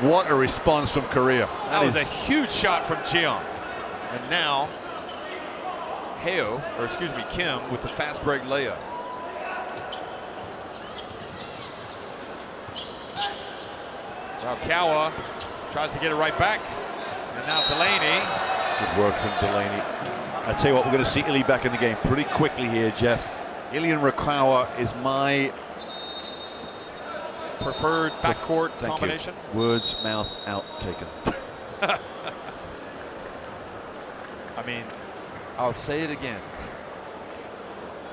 what a response from Korea. That was a huge shot from Jeon. And now, Kim with the fast break layup. Raukau tries to get it right back. And now Delaney. Good work from Delaney. I tell you what, we're going to see Illy back in the game pretty quickly here, Jeff. Illy and Raukau is my preferred backcourt combination. You. Words, mouth out, taken. I mean, I'll say it again.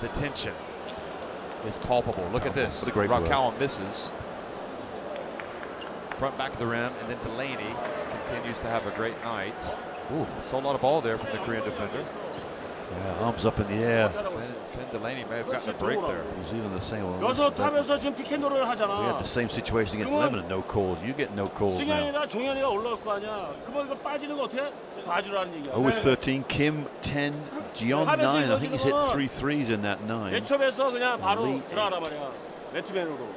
The tension is palpable. Look at this. What a great Raukau misses. Front back of the rim, and then Delaney continues to have a great night. Ooh, saw a lot of ball there from the Korean defender. Yeah, arms up in the air. Finn Delaney may have gotten a break there. New Zealand the same one. 여기서 타면서 지금 피켓롤을 We had 하잖아. the same situation against Lebanon, no calls. You get no calls now. 승현이나 종현이가 올라올 거 아니야. 그러면 이거 빠지는 거 어떻게? 봐주라는 얘기야. 0 with 13, Kim 10, Jeon 9. I think he's hit 3 threes in that 9. 매첩에서 그냥 바로 들어가란 말이야. 매트맨으로.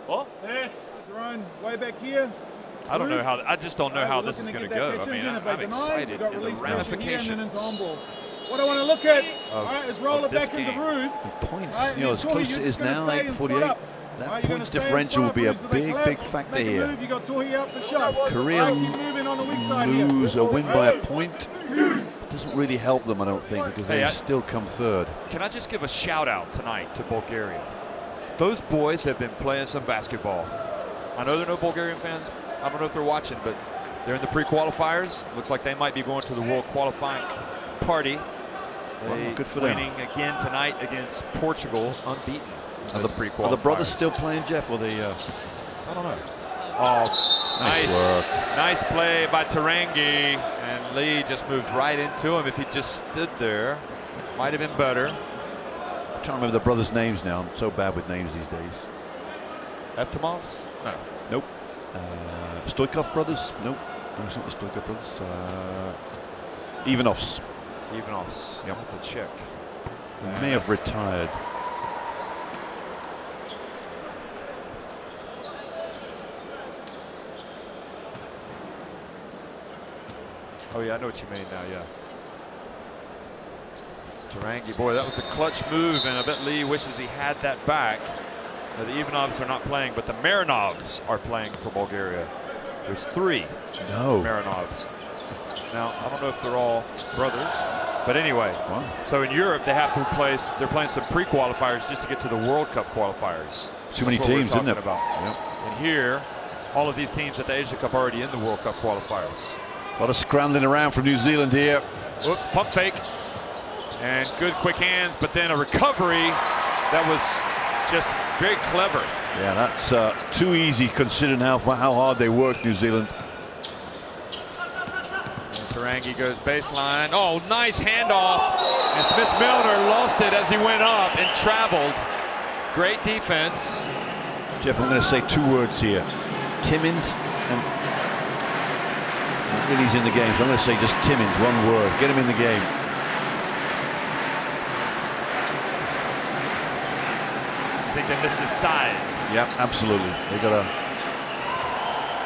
어? There, Jerome, way back here. I don't know how. I just don't know how this is going to go. I mean, I'm excited in the ramifications. What I want to look at is roll it back into Rubes. Points, you know, as close as it is now, 48. That points differential will be a big factor here. Korea lose or win by a point. Doesn't really help them, I don't think, because they still come third. Can I just give a shout out tonight to Bulgaria? Those boys have been playing some basketball. I know there are no Bulgarian fans. I don't know if they're watching, but they're in the pre-qualifiers. Looks like they might be going to the World qualifying party. Well, good for winning them. again tonight against Portugal, unbeaten. Are the brothers still playing, Jeff, or they? I don't know. Oh, nice work. Nice play by Tarangi, and Lee just moved right into him. If he just stood there, might have been better. I'm trying to remember the brothers' names now. I'm so bad with names these days. Eftimos? No. Nope. Stoikov brothers? Nope. No, it's not the Stoikov brothers. Ivanovs. Ivanovs. You'll have to check. He may have retired. Oh yeah, I know what you mean now, yeah. Tarangi, boy, that was a clutch move, and I bet Lee wishes he had that back. Now, the Ivanovs are not playing, but the Marinovs are playing for Bulgaria. There's 3 Marinovs. Now, I don't know if they're all brothers, but anyway. Wow. So in Europe, they have to replace, they're playing some pre-qualifiers just to get to the World Cup qualifiers. Too many teams, isn't it? Yep. And here, all of these teams at the Asia Cup are already in the World Cup qualifiers. A lot of scrambling around from New Zealand here. Oops, pump fake. And good quick hands, but then a recovery that was just very clever. Yeah, that's too easy considering how hard they work, New Zealand. Tarangi goes baseline. Oh, nice handoff. And Smith-Milner lost it as he went up and traveled. Great defense. Jeff, I'm going to say 2 words here. Timmins and Illy's in the game. So I'm going to say just Timmins, 1 word. Get him in the game. I think they miss his size. Yep, absolutely. They got a.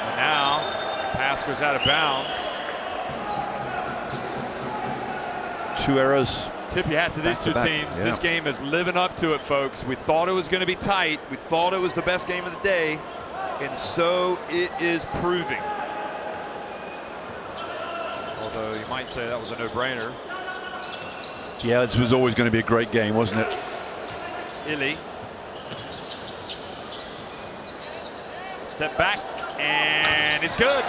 And now, pass goes out of bounds. 2 errors. Tip your hat to these 2 teams. Yeah. This game is living up to it, folks. We thought it was going to be tight. We thought it was the best game of the day. And so it is proving. Although you might say that was a no-brainer. Yeah, this was always going to be a great game, wasn't it? Illy. Step back, and it's good.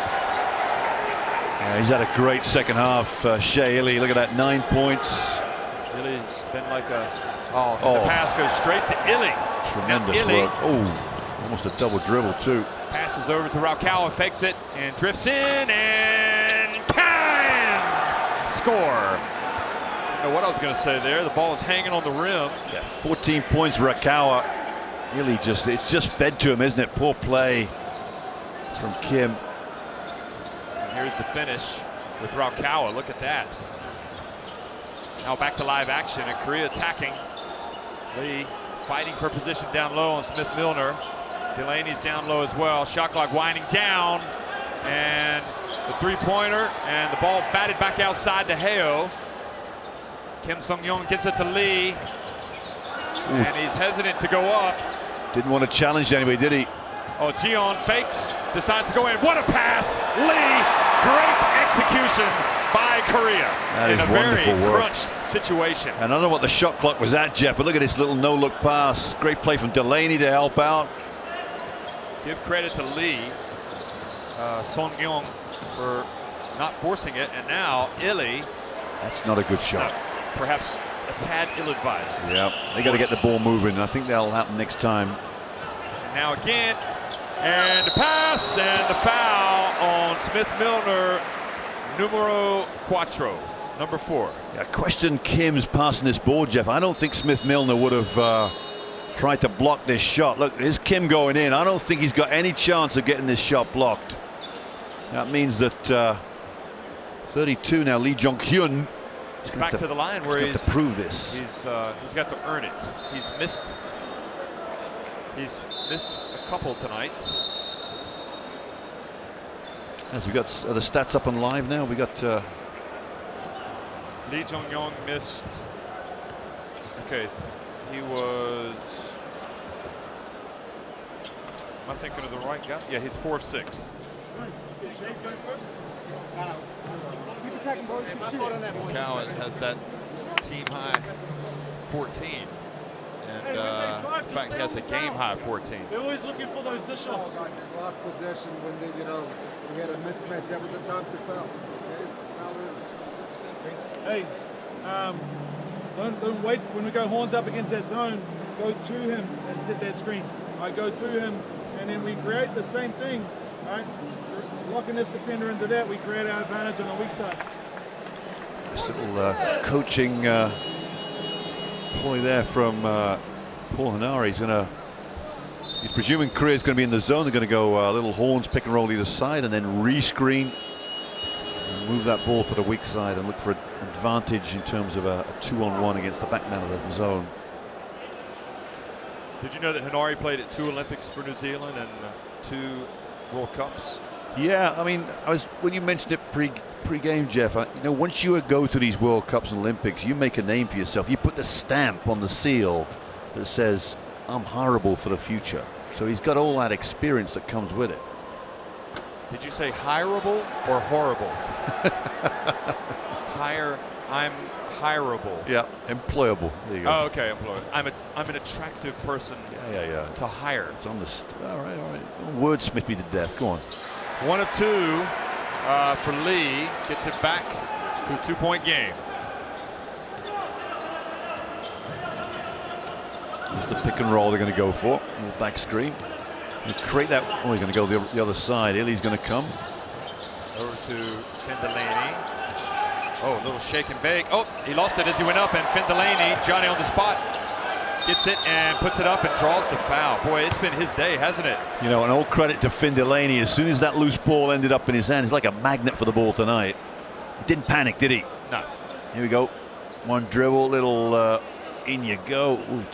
Yeah, he's had a great second half, Shea Illy. Look at that, 9 points. Illy's been like a... the pass goes straight to Illy. Tremendous Illy, work. Oh, almost a double dribble too. passes over to Raukkoa, fakes it, and drifts in, and can score. I don't know what I was going to say there. The ball is hanging on the rim. Yeah, 14 points, Raukkoa. Really it's just fed to him, isn't it? Poor play from Kim. And here's the finish with Raukkoa. Look at that. Now back to live action, and Korea attacking. Lee fighting for position down low on Smith Milner. Delaney's down low as well. Shot clock winding down, and the three-pointer, and the ball batted back outside to Heo. Kim Sung-young gets it to Lee, and he's hesitant to go up. Didn't want to challenge anybody, did he? Oh, Jeon fakes, decides to go in. What a pass! Lee, great execution by Korea in a very crunch situation. And I don't know what the shot clock was at, Jeff, but look at this little no-look pass. Great play from Delaney to help out. Give credit to Lee, Sung-young for not forcing it, and now Illy. That's not a good shot. Perhaps a tad ill-advised. Yeah, they got to get the ball moving. I think that'll happen next time. And now again, and the pass, and the foul on Smith Milner, numero cuatro, number 4. Yeah, question Kim's passing this ball, Jeff. I don't think Smith Milner would have tried to block this shot. Look, here's Kim going in. I don't think he's got any chance of getting this shot blocked. That means that 32 now, Lee Jong-hyun. He's back to the line where he's to prove this. He's got to earn it. He's missed a couple tonight. As we got the stats up on live now, we got Lee Jong-young missed. Okay, he was. Am I thinking of the right guy? Yeah, he's 4 of 6. Cowan has that team high 14, and in fact he has a game high 14. They're always looking for those dish offs. Last possession when they, we had a mismatch, that was the time to foul. Hey, don't wait when we go horns up against that zone. Go to him and set that screen. All right, go to him, and then we create the same thing. All right, locking this defender into that, we create our advantage on the weak side. This little coaching ploy there from Paul Hanari. He's presuming Korea's going to be in the zone. They're going to go little horns, pick and roll either side, and then re-screen and move that ball to the weak side and look for an advantage in terms of a 2-on-1 against the back man of the zone. Did you know that Hanari played at 2 Olympics for New Zealand and 2 World Cups? Yeah, I mean, when you mentioned it pre-game, Jeff, once you go to these World Cups and Olympics, you make a name for yourself. You put the stamp on the seal that says, I'm hireable for the future. So he's got all that experience that comes with it. Did you say hireable or horrible? I'm hireable. Yeah, employable. There you go. Oh, okay, employable. I'm an attractive person. Yeah. To hire. It's on the all right. Don't wordsmith me to death. Go on. 1 of 2 for Lee. Gets it back to a 2-point game. It's the pick and roll they're going to go for in the back screen. And create that. Oh, he's going to go the other side. Illy's going to come. Over to Finn Delaney. Oh, a little shake and bake. Oh, he lost it as he went up, and Finn Delaney, Johnny on the spot, gets it and puts it up and draws the foul. Boy, it's been his day, hasn't it? And all credit to Finn Delaney. As soon as that loose ball ended up in his hand, he's like a magnet for the ball tonight. He didn't panic, did he? No. Here we go. One dribble, little in you go. Ooh,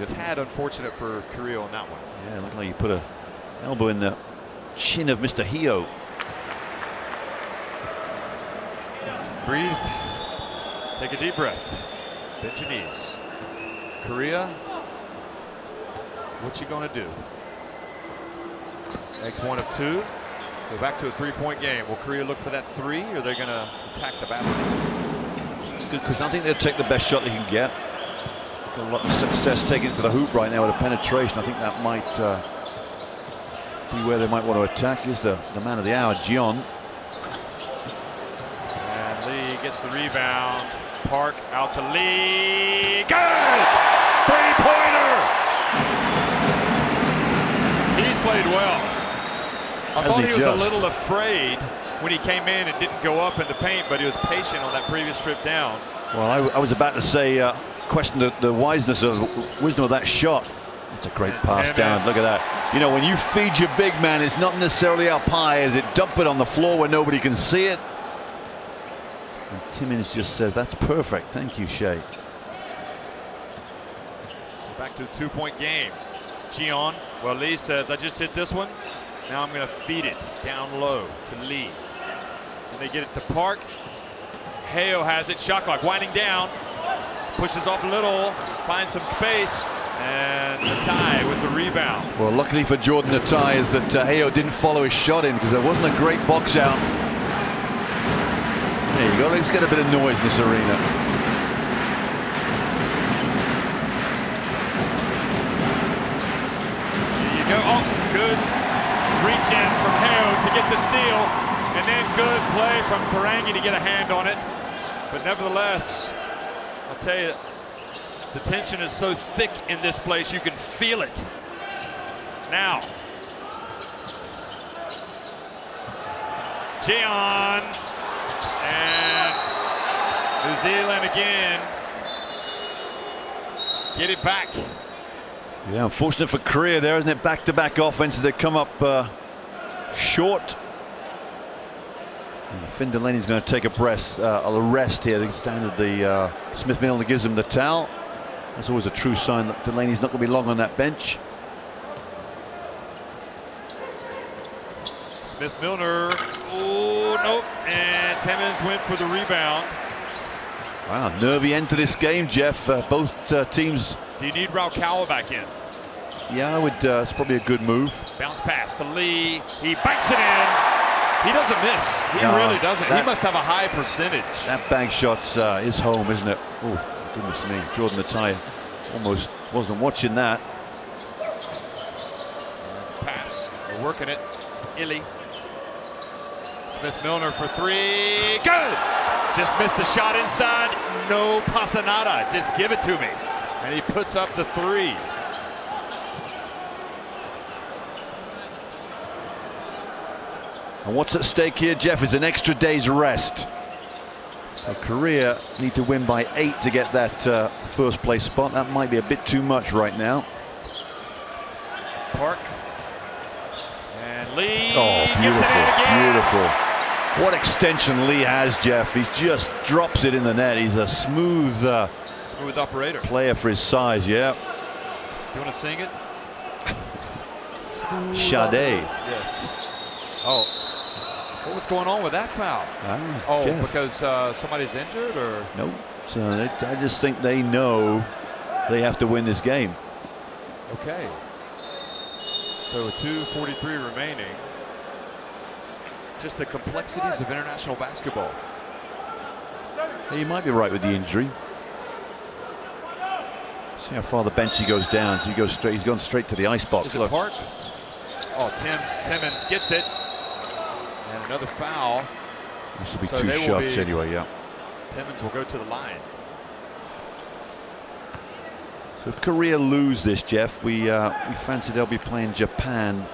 tad unfortunate for Korea on that one. Yeah, looks like you put a elbow in the chin of Mr. Heo. Breathe. Take a deep breath. Bend your knees. Korea, what you gonna do? Next 1 of 2. Go back to a 3-point game. Will Korea look for that 3, or are they gonna attack the basket? Good, because I think they'll take the best shot they can get. Got a lot of success taking it to the hoop right now with a penetration. I think that might be where they might want to attack. Is the man of the hour, Jeon. And Lee gets the rebound. Park out to Lee. Good! Three-pointer! He's played well. I thought he was a little afraid when he came in and didn't go up in the paint, but he was patient on that previous trip down. Well, I was about to say, question the wisdom of that shot. It's a great pass down. Look at that. You know, when you feed your big man, it's not necessarily up high as it dump it on the floor where nobody can see it. And Timmins just says, that's perfect. Thank you, Shea. Back to a 2-point game. Gian, well, Lee says, I just hit this one. Now I'm going to feed it down low to Lee. And they get it to Park. Heo has it. Shot clock winding down. Pushes off a little. Finds some space. And Natai with the rebound. Well, luckily for Jordan Natai is that Heo didn't follow his shot in because there wasn't a great box out. There you go. Let's get a bit of noise in this arena. There you go. Oh, good reach in from Heo to get the steal. And then good play from Tarangi to get a hand on it. But nevertheless, I'll tell you, the tension is so thick in this place, you can feel it. Now, Gian, and New Zealand again. Get it back. Yeah, unfortunate for Korea there, isn't it? Back-to-back offenses that come up short. And Finn Delaney's going to take a rest here. The standard, the Smith Milner gives him the towel. That's always a true sign that Delaney's not going to be long on that bench. Smith Milner. Oh, nope. And Timmins went for the rebound. Wow, nervy end to this game, Jeff. Both teams. Do you need Raukawa back in? Yeah, I would. It's probably a good move. Bounce pass to Lee. He banks it in. He doesn't miss. He really doesn't. He must have a high percentage. That bank shot's his home, isn't it? Oh, goodness me. Jordan Natai almost wasn't watching that. Pass. They're working it. Illy. Smith Milner for three. Good! Just missed the shot inside. No pasa nada. Just give it to me. And he puts up the three. And what's at stake here, Jeff, is an extra day's rest. So Korea need to win by 8 to get that first place spot. That might be a bit too much right now. Park. And Lee. Oh, beautiful, gets it in again. beautiful. What extension Lee has, Jeff. He just drops it in the net. He's a smooth operator. Player for his size, yeah. You want to sing it? Sade. Yes. Oh. What was going on with that foul? Oh, Jeff. because somebody's injured, or? No. So I just think they know they have to win this game. Okay. So with 2:43 remaining. Just the complexities of international basketball. Yeah, you might be right with the injury. See how far the bench he goes down. So he goes straight. He's gone straight to the icebox. Is it Park? Oh, Timmins gets it. And another foul. This will be two shots anyway, yeah. Timmins will go to the line. So if Korea lose this, Jeff, we fancy they'll be playing Japan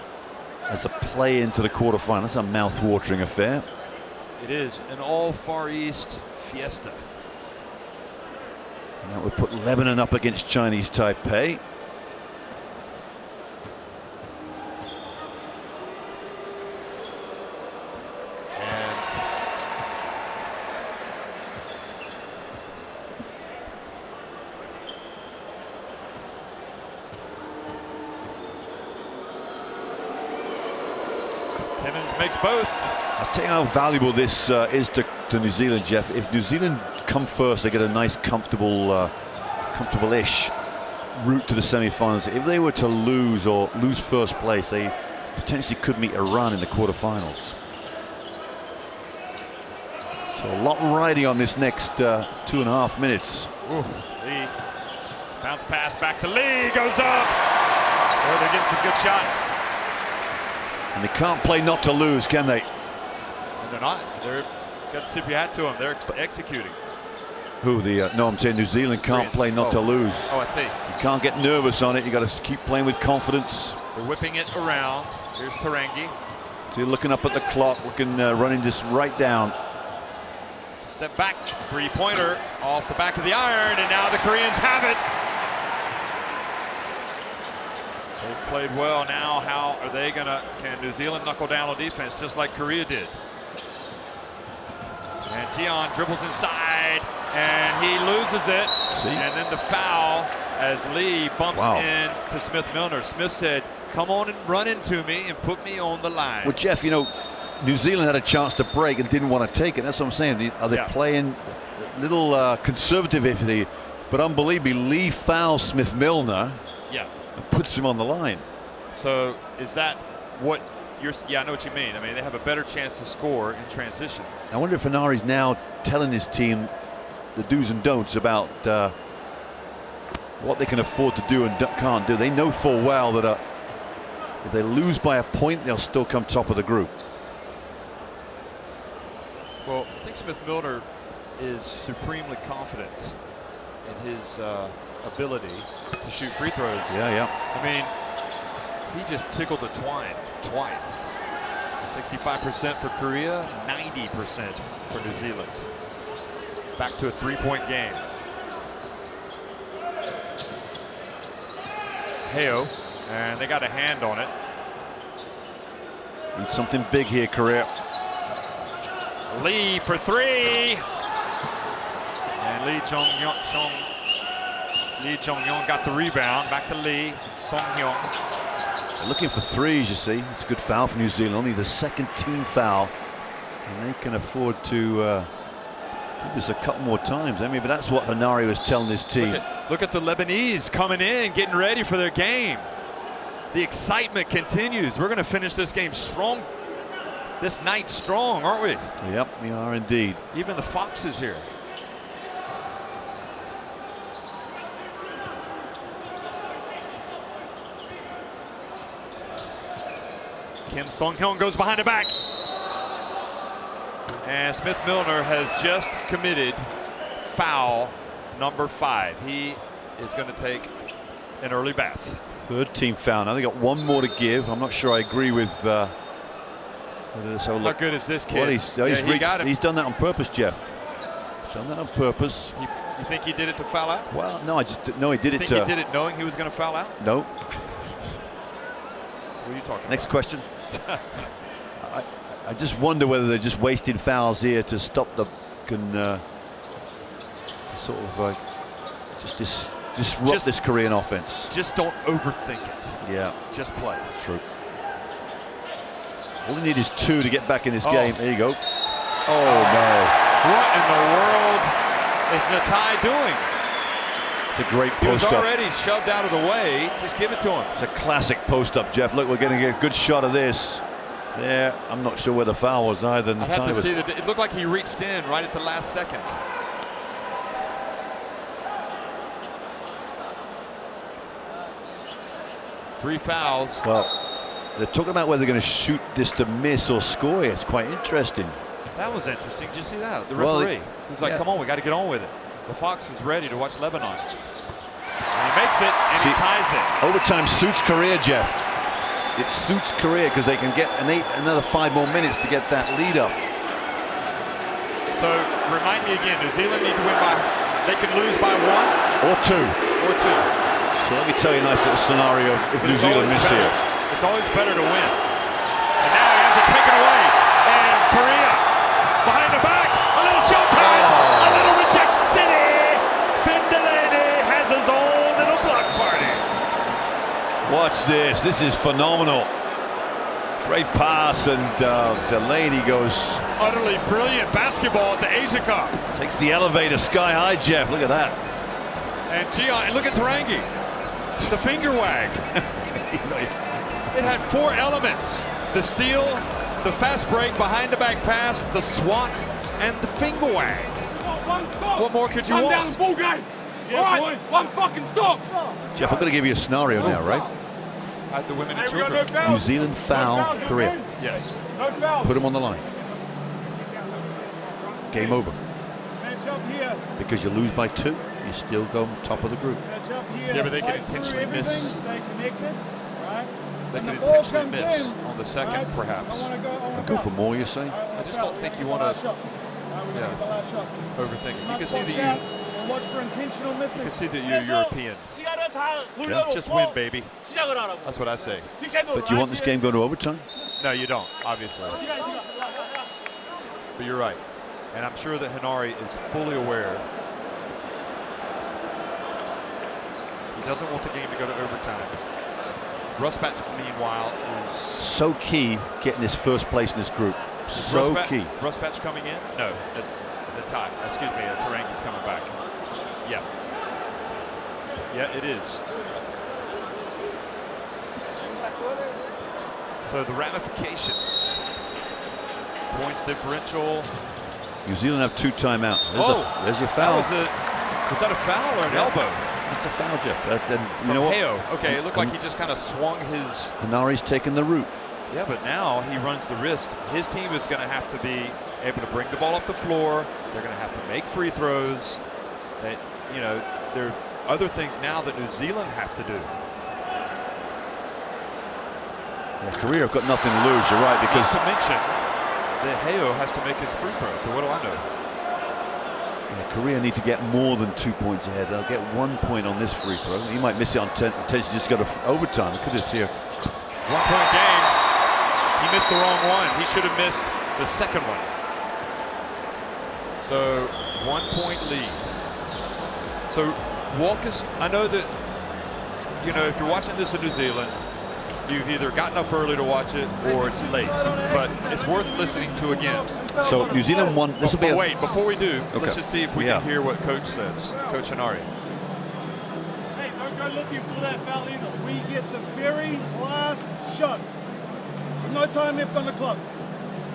as a play into the quarterfinal. That's a mouth-watering affair. It is an all Far East fiesta. And that would put Lebanon up against Chinese Taipei. Timmins makes both. I'll tell you how valuable this is to New Zealand, Jeff. If New Zealand come first, they get a nice, comfortable-ish route to the semi-finals. If they were to lose or lose first place, they potentially could meet Iran in the quarterfinals. So a lot riding on this next 2.5 minutes. Ooh, Lee. Bounce pass back to Lee. Goes up. Oh, they're getting some good shots. And they can't play not to lose, can they? And they're not. They're got to tip your hat to them. They're executing. Who the? No, I'm saying New Zealand can't play not to lose. Oh, I see. You can't get nervous on it. You got to keep playing with confidence. They're whipping it around. Here's Tarangi. So you're looking up at the clock, looking running this right down. Step back, three-pointer off the back of the iron, and now the Koreans have it. They've played well. Now, how are they gonna? Can New Zealand knuckle down on defense just like Korea did? And Jian dribbles inside, and he loses it. See? And then the foul as Lee bumps in to Smith Milner. Smith said, "Come on and run into me and put me on the line." Well, Jeff, you know, New Zealand had a chance to break and didn't want to take it. That's what I'm saying. Are they playing a little conservative, but unbelievably, Lee fouls Smith Milner. Yeah. And puts him on the line. So is that what you're? Yeah, I know what you mean. I mean, they have a better chance to score in transition. I wonder if Inari's now telling his team the do's and don'ts about what they can afford to do and can't do. They know full well that if they lose by a point, they'll still come top of the group. Well, I think Smith Milner is supremely confident in his ability to shoot free throws. Yeah. I mean, he just tickled the twine twice. 65% for Korea, 90% for New Zealand. Back to a three-point game. Heo, and they got a hand on it. Need something big here, Korea. Lee for three. And Lee Jong-yong got the rebound. Back to Lee. Song-hyung. Looking for threes, you see. It's a good foul for New Zealand. Only the second team foul. And they can afford to do this a couple more times. I mean, but that's what Inari was telling his team. Look at the Lebanese coming in, getting ready for their game. The excitement continues. We're going to finish this game strong. This night strong, aren't we? Yep, we are indeed. Even the Foxes here. Kim Song-hyun goes behind the back. And Smith Milner has just committed foul number 5. He is going to take an early bath. Third team foul. Now they got one more to give. I'm not sure I agree with. How good is this kid? Well, he's he's done that on purpose, Jeff. He's done that on purpose. You think he did it to foul out? Well, no, I just no. He did it. Think he did it knowing he was going to foul out? No. What are you talking about? Next question. I just wonder whether they're just wasting fouls here to stop the sort of disrupt this Korean offense. Just don't overthink it. Yeah. Just play. True. All we need is 2 to get back in this game. There you go. Oh no! What in the world is Natai doing? It's a great He was post up. already shoved out of the way. Just give it to him. It's a classic post up, Jeff. Look, we're going to get a good shot of this. Yeah, I'm not sure where the foul was either. I'd have to see that. It looked like he reached in right at the last second. Three fouls. Well, they're talking about whether they're going to shoot this to miss or score. It's quite interesting. That was interesting. Did you see that? The referee. He's like, come on, we got to get on with it. The Fox is ready to watch Lebanon. And he makes it, and he ties it. Overtime suits Korea, Jeff. It suits Korea because they can get another 5 more minutes to get that lead up. So, remind me again, New Zealand need to win by, they can lose by 1? Or 2. Or 2. So let me tell you a nice little scenario if New Zealand miss here. It's always better to win. And now he has to take it away. And Korea behind the back. A little showtime. A little reject city. Finn Delaney has his own little block party. Watch this. This is phenomenal. Great pass, and Delaney goes. Utterly brilliant basketball at the Asia Cup. Takes the elevator sky high, Jeff. Look at that. And Gian, and look at Tarangi. The finger wag. It had 4 elements: the steal, the fast break, behind the back pass, the swat, and the finger wag. What more could you want? Down the ball game. All right, one fucking stop. Jeff, I'm going to give you a scenario now, right? At the women and children. New Zealand foul Korea. Yes. No fouls. Put them on the line. Game over. Jump here. Because you lose by 2, you still go top of the group. Jump here. Yeah, but they can Fight through intentionally everything, miss. Stay connected, right? They When can the ball intentionally comes miss in, on the second, right, perhaps. I wanna Go for more, you're saying? I just don't think you want to overthink it. You can see that you watch for intentional missing. you can see that you're European. 시간을 다 돌려놓고 Just win, baby. 시작을 하라고. That's what I say. But do you want this game going to overtime? No, you don't, obviously. But you're right. And I'm sure that Hinari is fully aware. He doesn't want the game to go to overtime. Rusbatch, meanwhile, is So key getting this first place in this group. So key. Rusbatch coming in? No, the tie. Excuse me, Tarangi's coming back. Yeah. Yeah, it is. So the ramifications. Points differential. New Zealand have 2 timeouts. There's your That foul. was that a foul or an elbow? It's a foul, Jeff. You From know what? Heo. Okay, it looked like he just kind of swung his. Hinari's taking the route. Yeah, but now he runs the risk. His team is going to have to be able to bring the ball up the floor. They're going to have to make free throws. That, you know, there are other things now that New Zealand have to do. Yeah, Korea have got nothing to lose. You're right, because Not to mention that Heo has to make his free throw. So what do I know? Korea need to get more than 2 points ahead. They'll get 1 point on this free throw. He might miss it on intention. Just go to overtime. Look at this here. 1 point game. He missed the wrong one. He should have missed the second one. So 1 point lead. So walk us. I know that, you know, if you're watching this in New Zealand, you've either gotten up early to watch it or it's late. But it's worth listening to again. So New Zealand won. This will be. Wait, before we do, Okay. let's just see if we can hear what Coach says. Coach Hinari. Hey, don't go looking for that foul either. We get the very last shot. With no time left on the clock.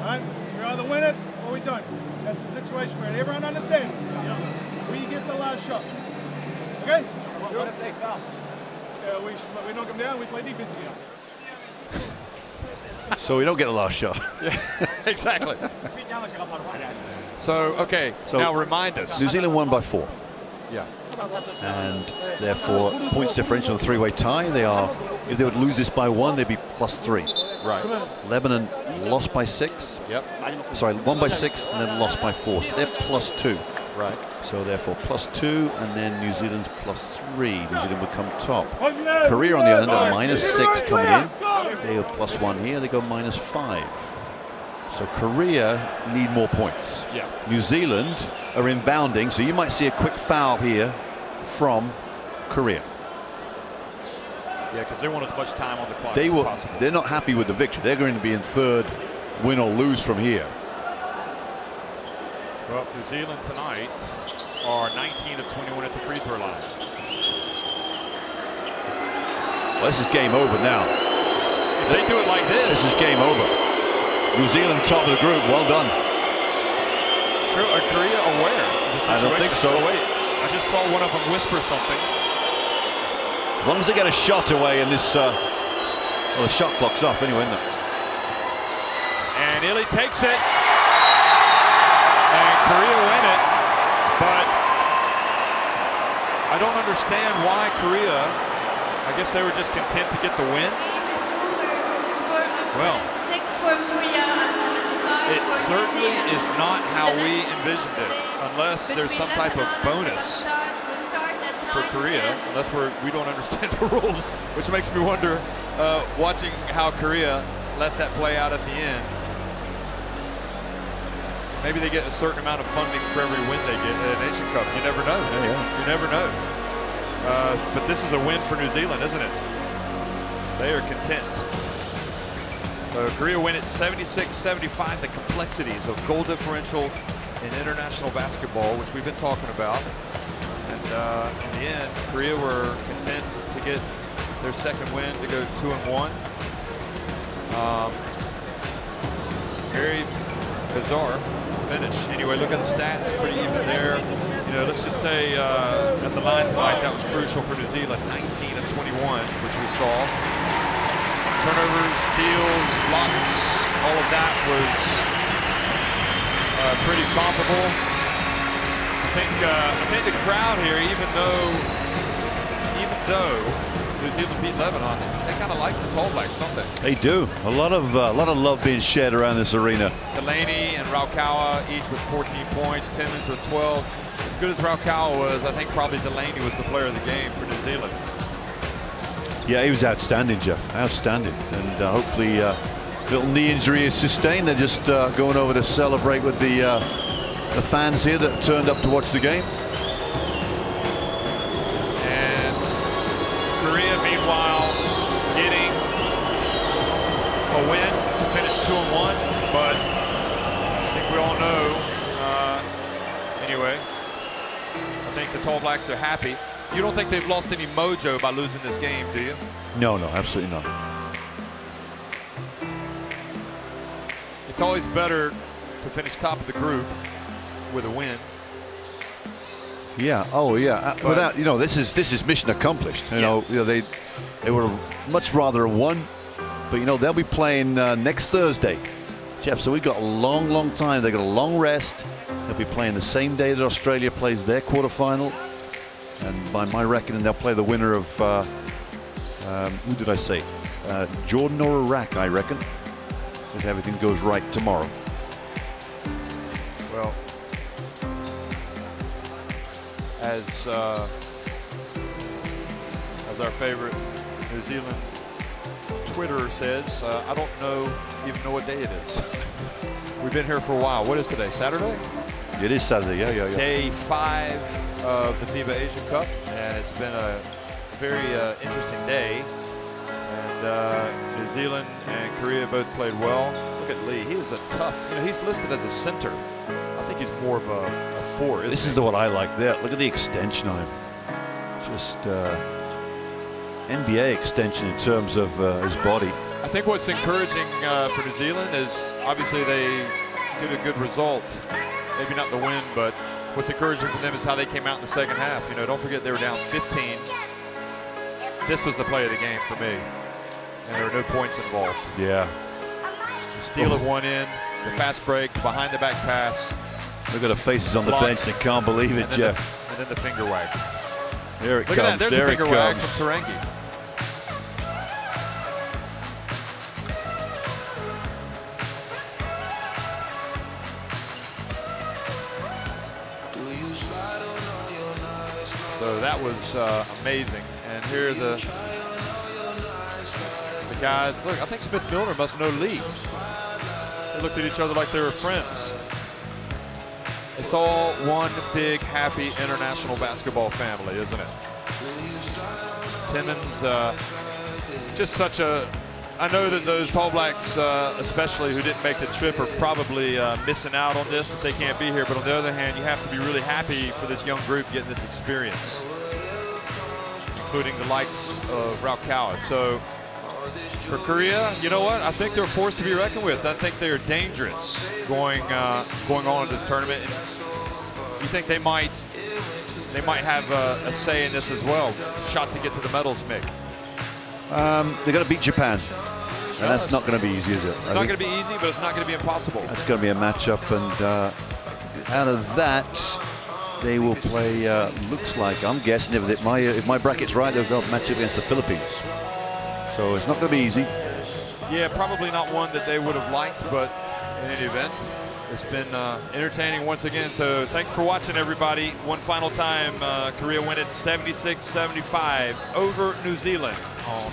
All right? We either win it or we don't. That's the situation where everyone understands. We get the last shot. Okay? What if they foul? We knock them down, we play defense again. So we don't get the last shot. Yeah, exactly. So, okay, So now remind us. New Zealand won by 4. Yeah. And therefore points differential, 3-way tie. They are, if they would lose this by 1, they'd be +3. Right. Lebanon lost by 6. Yep. Sorry, won by 6 and then lost by 4. So they're +2. Right. So therefore +2, and then New Zealand's +3. New Zealand would come top. Korea on the other end are -6 coming in. They are +1 here. They go -5. So Korea need more points. Yeah. New Zealand are inbounding, so you might see a quick foul here from Korea. Yeah, because they want as much time on the clock They as will. possible. They're not happy with the victory. They're going to be in third, win or lose from here. Well, New Zealand tonight are 19 of 21 at the free throw line. Well, this is game over now. If they do it like This is game over. New Zealand top of the group. Well done. Sure, are Korea aware of the situation? I don't think so. Oh, wait, I just saw one of them whisper something. As long as they get a shot away in this, well, the shot clock's off anyway, isn't it? And Illy takes it. And Korea win it. But I don't understand why Korea, I guess they were just content to get the win. Well, 6 for Korea and 75 it for certainly New Zealand. is not how The we next envisioned it, day unless there's some type of between Lebanon and bonus Kazakhstan will start at for 9 Korea, p.m. unless we don't understand the rules, which makes me wonder, watching how Korea let that play out at the end. Maybe they get a certain amount of funding for every win they get at the Nation Cup. You never know. Yeah. You never know. But this is a win for New Zealand, isn't it? They are content. So Korea win it 76-75. The complexities of goal differential in international basketball, which we've been talking about. And in the end, Korea were content to get their second win to go 2-1. Very bizarre finish. Anyway, look at the stats, pretty even there. You know, let's just say at the line tonight, that was crucial for New Zealand. 19 of 21, which we saw. Turnovers, steals, blocks, all of that was pretty comparable. I think the crowd here, even though New Zealand beat Lebanon, they kind of like the Tall Blacks, don't they? They do. A lot of love being shared around this arena. Delaney and Raukawa each with 14 points. Timmins with 12. As good as Raukawa was, I think probably Delaney was the player of the game for New Zealand. Yeah, he was outstanding, Jeff. Outstanding. And hopefully, little knee injury is sustained. They're just going over to celebrate with the fans here that turned up to watch the game. And Korea, meanwhile, getting a win to finish 2-1. But I think we all know, anyway, I think the Tall Blacks are happy. You don't think they've lost any mojo by losing this game, do you? No, absolutely not. It's always better to finish top of the group with a win. Yeah. Oh, yeah. Without, this is mission accomplished. You know, they were much rather won, but they'll be playing next Thursday, Jeff. So we've got a long time. They got a long rest. They'll be playing the same day that Australia plays their quarterfinal. And by my reckoning, they'll play the winner of, who did I say? Jordan or Iraq, I reckon, if everything goes right tomorrow. Well, as our favorite New Zealand Twitterer says, I don't even know what day it is. We've been here for a while. What is today? Saturday? It is Saturday, yeah. Day 5 of the FIBA Asia Cup, and it's been a very interesting day. And New Zealand and Korea both played well. Look at Lee. He is a tough, he's listed as a center. I think he's more of a 4. This is the one I like there. Look at the extension on him. Just NBA extension in terms of his body. I think what's encouraging for New Zealand is obviously they get a good result. Maybe not the win, but what's encouraging for them is how they came out in the second half. Don't forget they were down 15. This was the play of the game for me. And there were no points involved. Yeah. The steal at one end, the fast break, behind the back pass. Look at the faces on the bench. They can't believe it, Jeff. And then the finger wag. There it comes. Look at that. There's there a finger wag comes. from Tarangi. So that was amazing. And here are the guys. Look, I think Smith Milner must know Lee. They looked at each other like they were friends. It's all one big, happy international basketball family, isn't it? Timmins, just such a... I know that those Tall Blacks, especially who didn't make the trip, are probably missing out on this if they can't be here. But on the other hand, you have to be really happy for this young group getting this experience, including the likes of Raukawa. So for Korea, you know what? I think they're a force to be reckoned with. I think they are dangerous going on in this tournament. And you think they might have a say in this as well? Shot to get to the medals, Mick. They're going to beat Japan. And that's not going to be easy, is it? It's not going to be easy, but it's not going to be impossible. That's going to be a matchup, and out of that, they will play. Looks like, I'm guessing, if my bracket's right, they'll go match up against the Philippines. So it's not going to be easy. Yeah, probably not one that they would have liked, but in any event, it's been entertaining once again. So thanks for watching, everybody. One final time, Korea win it 76-75 over New Zealand on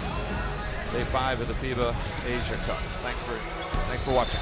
Day 5 of the FIBA Asia Cup. Thanks for watching.